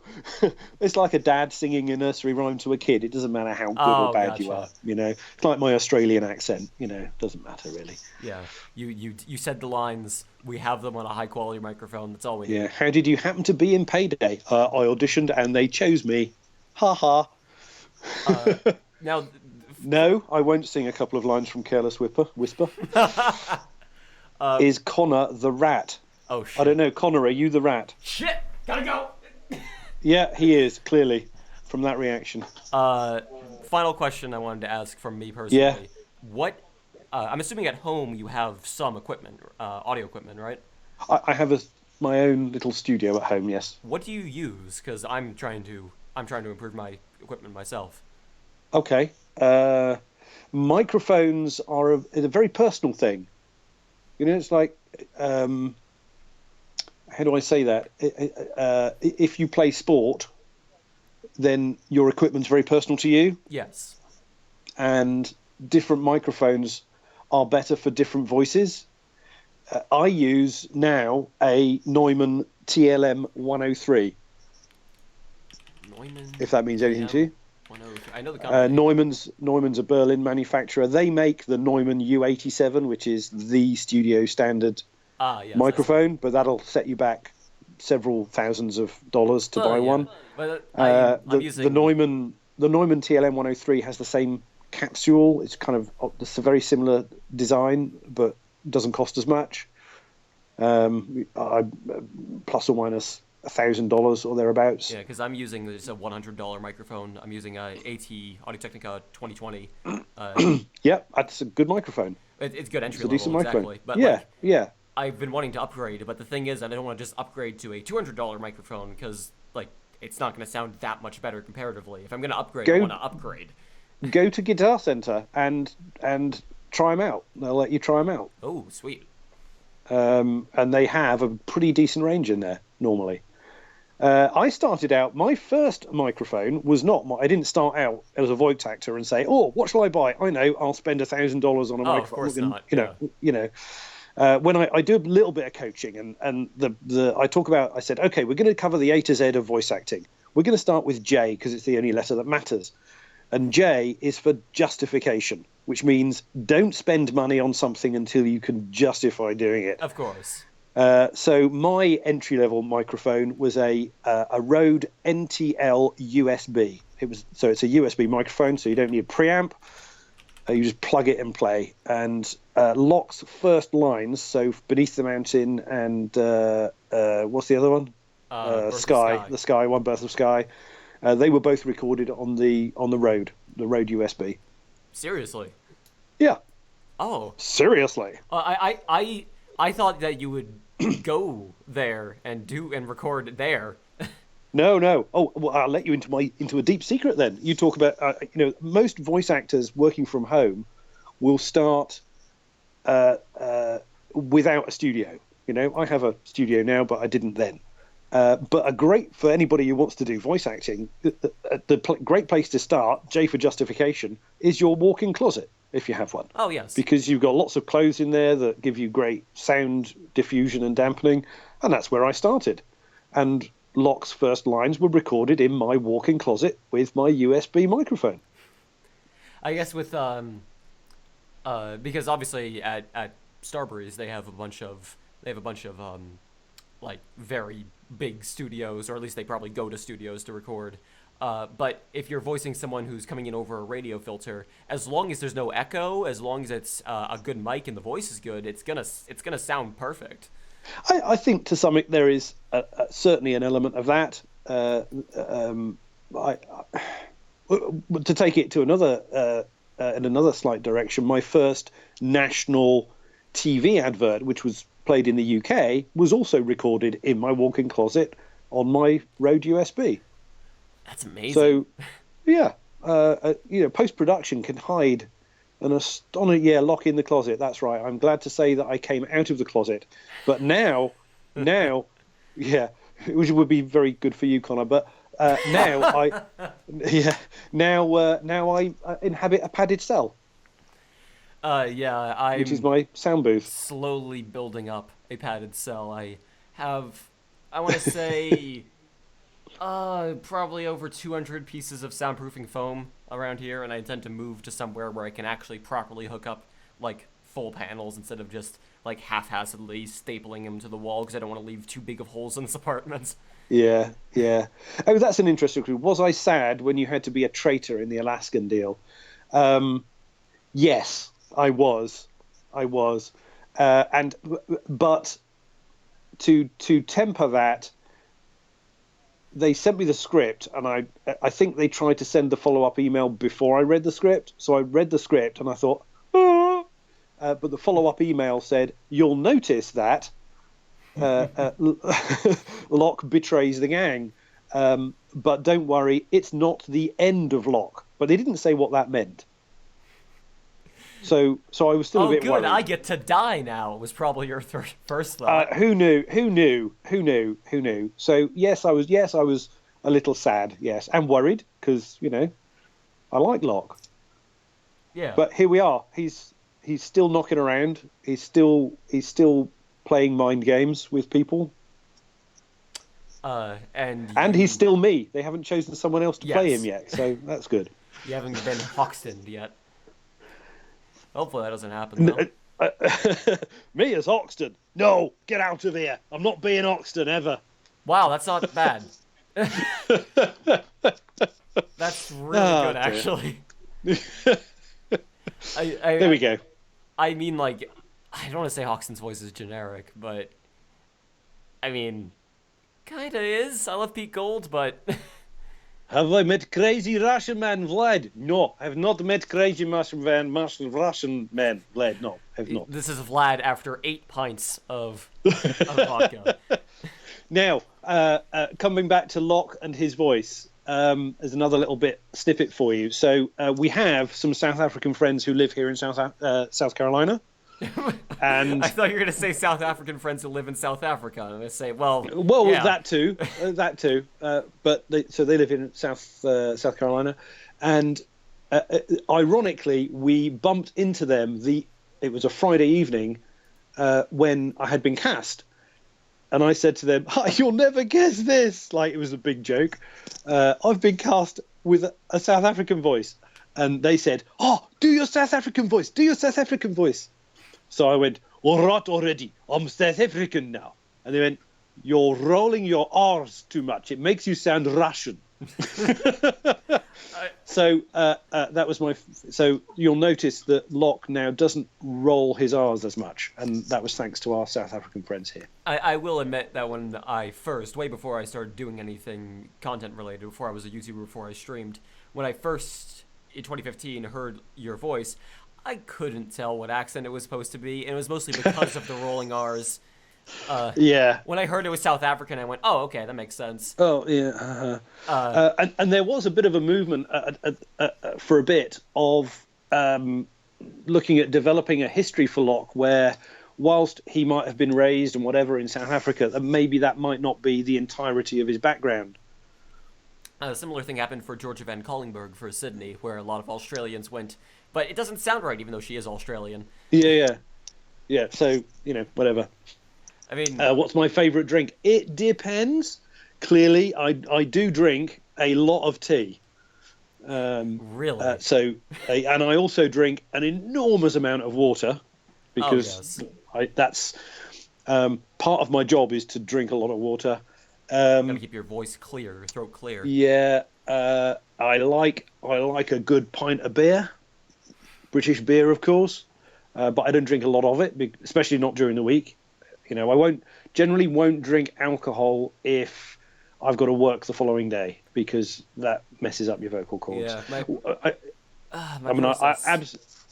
It's like a dad singing a nursery rhyme to a kid. It doesn't matter how good or bad you are. It's like my Australian accent. Doesn't matter really. Yeah. You said the lines. We have them on a high quality microphone. That's all we need. Yeah. How did you happen to be in Payday? I auditioned and they chose me. Ha ha. Now. No, I won't sing a couple of lines from Careless Whisper. Is Connor the rat? Oh, shit. I don't know. Connor, are you the rat? Shit! Gotta go! Yeah, he is, clearly, from that reaction. Final question I wanted to ask from me personally. Yeah. What, I'm assuming at home you have some equipment, audio equipment, right? I have my own little studio at home, yes. What do you use? Because I'm trying to improve my equipment myself. Okay. Microphones are a very personal thing. It's like... how do I say that? If you play sport, then your equipment's very personal to you. Yes. And different microphones are better for different voices. I use now a Neumann TLM 103. Neumann. If that means anything to you. 103. I know the company. Neumann's a Berlin manufacturer. They make the Neumann U87, which is the studio standard microphone, but that'll set you back several thousands of dollars to buy one. But the Neumann TLM 103 has the same capsule. It's a very similar design, but doesn't cost as much. Plus or minus $1,000 or thereabouts. Yeah, because I'm using this $100 microphone. I'm using a AT Audio-Technica 2020. Yeah, that's a good microphone. It's good entry level, decent microphone. Exactly. But yeah. I've been wanting to upgrade, but the thing is, I don't want to just upgrade to a $200 microphone because, it's not going to sound that much better comparatively. If I'm going to upgrade, I want to upgrade. Go to Guitar Center and try them out. They'll let you try them out. Oh, sweet. And they have a pretty decent range in there normally. I started out. My first microphone was not. I didn't start out as a voice actor and say, "Oh, what shall I buy?" I know I'll spend $1,000 on a microphone. Of course not. When I do a little bit of coaching and I talk about, I said, okay, we're going to cover the A to Z of voice acting. We're going to start with J because it's the only letter that matters. And J is for justification, which means don't spend money on something until you can justify doing it. Of course. So my entry-level microphone was a Rode NTL USB. So it's a USB microphone, so you don't need a preamp. You just plug it and play. And Locke's first lines, so Beneath the Mountain and what's the other one? Sky, the Sky, One Birth of Sky. They were both recorded on the Rode USB. Seriously? Yeah. Oh. Seriously? I thought that you would go there and record there. No. Oh, well, I'll let you into a deep secret then. You talk about most voice actors working from home will start without a studio. I have a studio now, but I didn't then. But for anybody who wants to do voice acting, great place to start, J for justification, is your walk-in closet, if you have one. Oh, yes. Because you've got lots of clothes in there that give you great sound diffusion and dampening, and that's where I started. And Locke's first lines were recorded in my walk-in closet with my USB microphone. I guess with because obviously at Starbury's they have a bunch of like very big studios, or at least they probably go to studios to record. But if you're voicing someone who's coming in over a radio filter, as long as there's no echo, as long as it's a good mic and the voice is good, it's gonna sound perfect. I think to some extent there is certainly an element of that. To take it to another in another slight direction, my first national TV advert, which was played in the UK, was also recorded in my walk-in closet on my Rode USB. That's amazing. So, yeah, post-production can hide an astonishing... Yeah, Locke in the closet, that's right. I'm glad to say that I came out of the closet. But now, yeah, which would be very good for you, Connor, but now I inhabit a padded cell. Which is my sound booth. Slowly building up a padded cell. I want to say... probably over 200 pieces of soundproofing foam around here, and I intend to move to somewhere where I can actually properly hook up, like, full panels instead of just, like, haphazardly stapling them to the wall, because I don't want to leave too big of holes in this apartment. Yeah. Oh, that's an interesting question. Was I sad when you had to be a traitor in the Alaskan deal? Yes, I was. But to temper that, they sent me the script, and I think they tried to send the follow-up email before I read the script. So I read the script, and I thought, but the follow-up email said, "You'll notice that Locke betrays the gang, but don't worry, it's not the end of Locke." But they didn't say what that meant. So I was still a bit worried. Oh, good. I get to die now was probably your first thought. Who knew? So yes, I was a little sad, yes, and worried because I like Locke. Yeah. But here we are. He's still knocking around. He's still playing mind games with people. And he's still me. They haven't chosen someone else to play him yet, so that's good. You haven't been Hoxton yet. Hopefully that doesn't happen, though. Me as Hoxton? No, get out of here. I'm not being Hoxton ever. Wow, that's not bad. That's really good, actually. There we go. I mean, like, I don't want to say Hoxton's voice is generic, but I mean, kinda is. I love Pete Gold, but... Have I met crazy Russian man, Vlad? No, I have not met crazy Russian man, Vlad. No, I have not. This is Vlad after 8 pints of vodka. Now, coming back to Locke and his voice, there's another little snippet for you. So we have some South African friends who live here in South Carolina. And I thought you were going to say South African friends who live in South Africa. And I say, well, yeah. that too. But they live in South Carolina, and ironically, we bumped into them. It was a Friday evening when I had been cast, and I said to them, "You'll never guess this!" Like it was a big joke. I've been cast with a South African voice, and they said, "Oh, do your South African voice! Do your South African voice!" So I went, "All right, already. I'm South African now." And they went, "You're rolling your R's too much. It makes you sound Russian." So that was my. So you'll notice that Locke now doesn't roll his R's as much, and that was thanks to our South African friends here. I will admit that when I first, way before I started doing anything content related, before I was a YouTuber, before I streamed, when I first in 2015 heard your voice, I couldn't tell what accent it was supposed to be, and it was mostly because of the rolling R's. Yeah. When I heard it was South African, I went, "Oh, okay, that makes sense." Oh yeah. And there was a bit of a movement for a bit of looking at developing a history for Locke, where whilst he might have been raised and whatever in South Africa, that maybe that might not be the entirety of his background. A similar thing happened for Georgia Van Collingberg for Sydney, where a lot of Australians went, but it doesn't sound right, even though she is Australian. Yeah. So whatever. I mean, what's my favourite drink? It depends. Clearly, I do drink a lot of tea. Really? And I also drink an enormous amount of water because that's part of my job is to drink a lot of water. Gotta keep your voice clear, your throat clear. Yeah, I like a good pint of beer, British beer, of course, but I don't drink a lot of it, especially not during the week. I generally won't drink alcohol if I've got to work the following day because that messes up your vocal cords. Yeah, go ahead.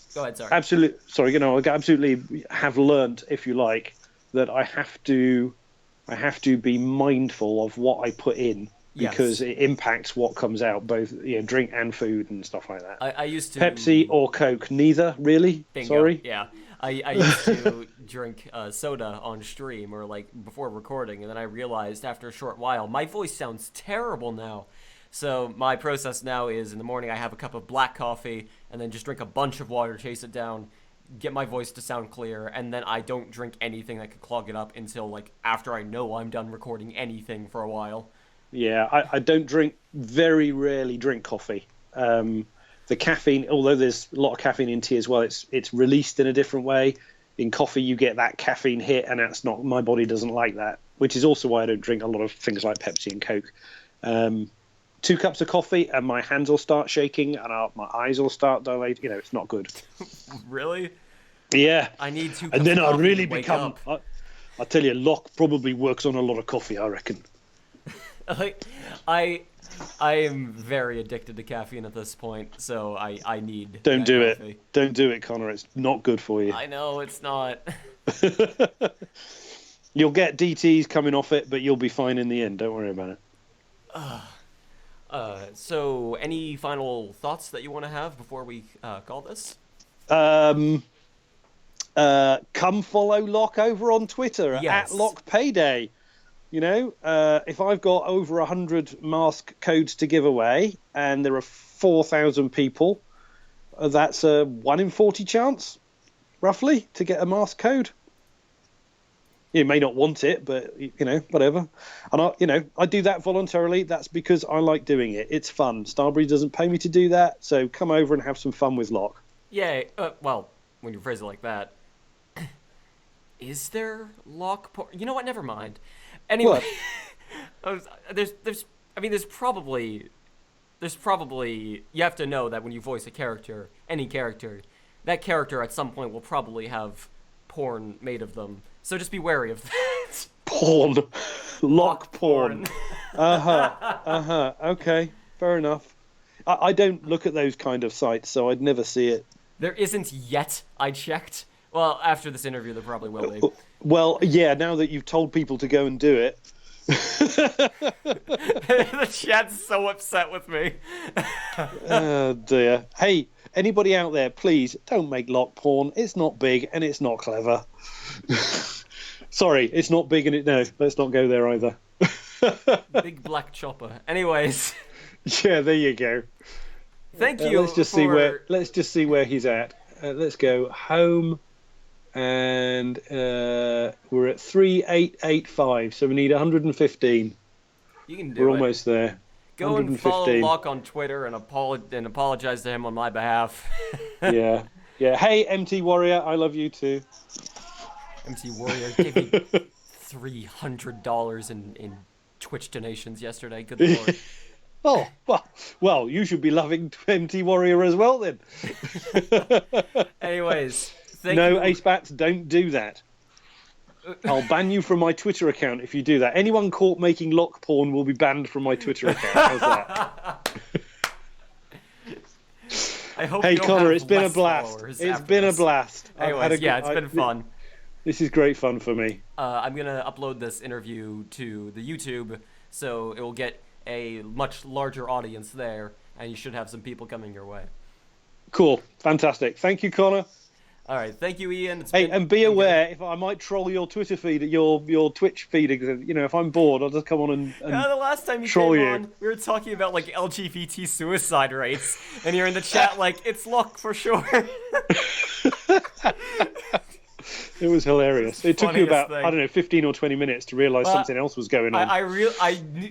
Sorry. I absolutely have learnt, if you like, that I have to be mindful of what I put in because it impacts what comes out, both drink and food and stuff like that. I used to Pepsi or Coke, neither really. Bingo. Sorry. Yeah. I used to drink soda on stream or like before recording, and then I realized after a short while my voice sounds terrible now. So my process now is in the morning I have a cup of black coffee and then just drink a bunch of water, chase it down, get my voice to sound clear, and then I don't drink anything that could clog it up until like after I know I'm done recording anything for a while. Yeah, I don't very rarely drink coffee. The caffeine, although there's a lot of caffeine in tea as well, it's released in a different way. In coffee, you get that caffeine hit, and my body doesn't like that, which is also why I don't drink a lot of things like Pepsi and Coke. 2 cups of coffee, and my hands will start shaking, and my eyes will start dilating. It's not good. Really? Yeah. I need 2 cups and then of coffee I really to wake become. up. I tell you, Locke probably works on a lot of coffee, I reckon. I am very addicted to caffeine at this point, so I need. Don't do coffee. it. Don't do it, Connor. It's not good for you. I know it's not. You'll get DTs coming off it, but you'll be fine in the end. Don't worry about it. So, any final thoughts that you want to have before we call this? Come follow Locke over on Twitter at Locke PAYDAY. If I've got over 100 mask codes to give away and there are 4,000 people, that's a 1 in 40 chance, roughly, to get a mask code. You may not want it, but whatever. And I do that voluntarily. That's because I like doing it. It's fun. Starbury doesn't pay me to do that, so come over and have some fun with Locke. Yeah. Well, when you phrase it like that, is there Locke porn? You know what? Never mind. Anyway, there's probably you have to know that when you voice a character, any character, that character at some point will probably have porn made of them. So just be wary of that. Porn. Locke porn. Okay, fair enough. I don't look at those kind of sites, so I'd never see it. There isn't yet. I checked. Well, after this interview, there probably will be. Well, yeah, now that you've told people to go and do it. The chat's so upset with me. Oh, dear. Hey, anybody out there, please, don't make Locke porn. It's not big and it's not clever. Sorry, it's not big and no, let's not go there either. Big black chopper. Anyways. Yeah, there you go. Thank you. Let's just see where he's at. Let's go home. And we're at 3885, so we need 115. You can do We're it. almost there. Go and follow Locke on Twitter and apologize to him on my behalf. Yeah. Hey, MT Warrior, I love you too. MT Warrior gave me $300 in Twitch donations yesterday. Good lord. Oh, well, you should be loving MT Warrior as well then. Anyways, thank No, you. Ace Bats, don't do that. I'll ban you from my Twitter account if you do that. Anyone caught making Locke porn will be banned from my Twitter account. How's that? I hope Hey, you don't Connor, have it's been a less blast. followers It's after been a this. blast. Anyways, it's been fun. This is great fun for me. I'm gonna upload this interview to the YouTube, so it will get a much larger audience there, and you should have some people coming your way. Cool. Fantastic. Thank you, Connor. All right, thank you, Ian. And be aware, if I might troll your Twitter feed, your Twitch feed, if I'm bored, I'll just come on and the last time you troll came you. on, we were talking about like LGBT suicide rates, and you're in the chat like, it's Locke for sure. It was hilarious. It took you about, Funniest thing. I don't know, 15 or 20 minutes to realise something else was going on. I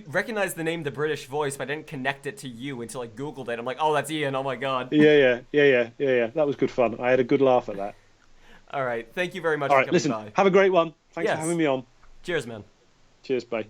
recognized the name, the British voice, but I didn't connect it to you until I Googled it. I'm like, oh, that's Ian. Oh my god. Yeah. That was good fun. I had a good laugh at that. All right, thank you very much All for right, coming listen, by. have a great one. Thanks Yes. for having me on. Cheers, man. Cheers, bye.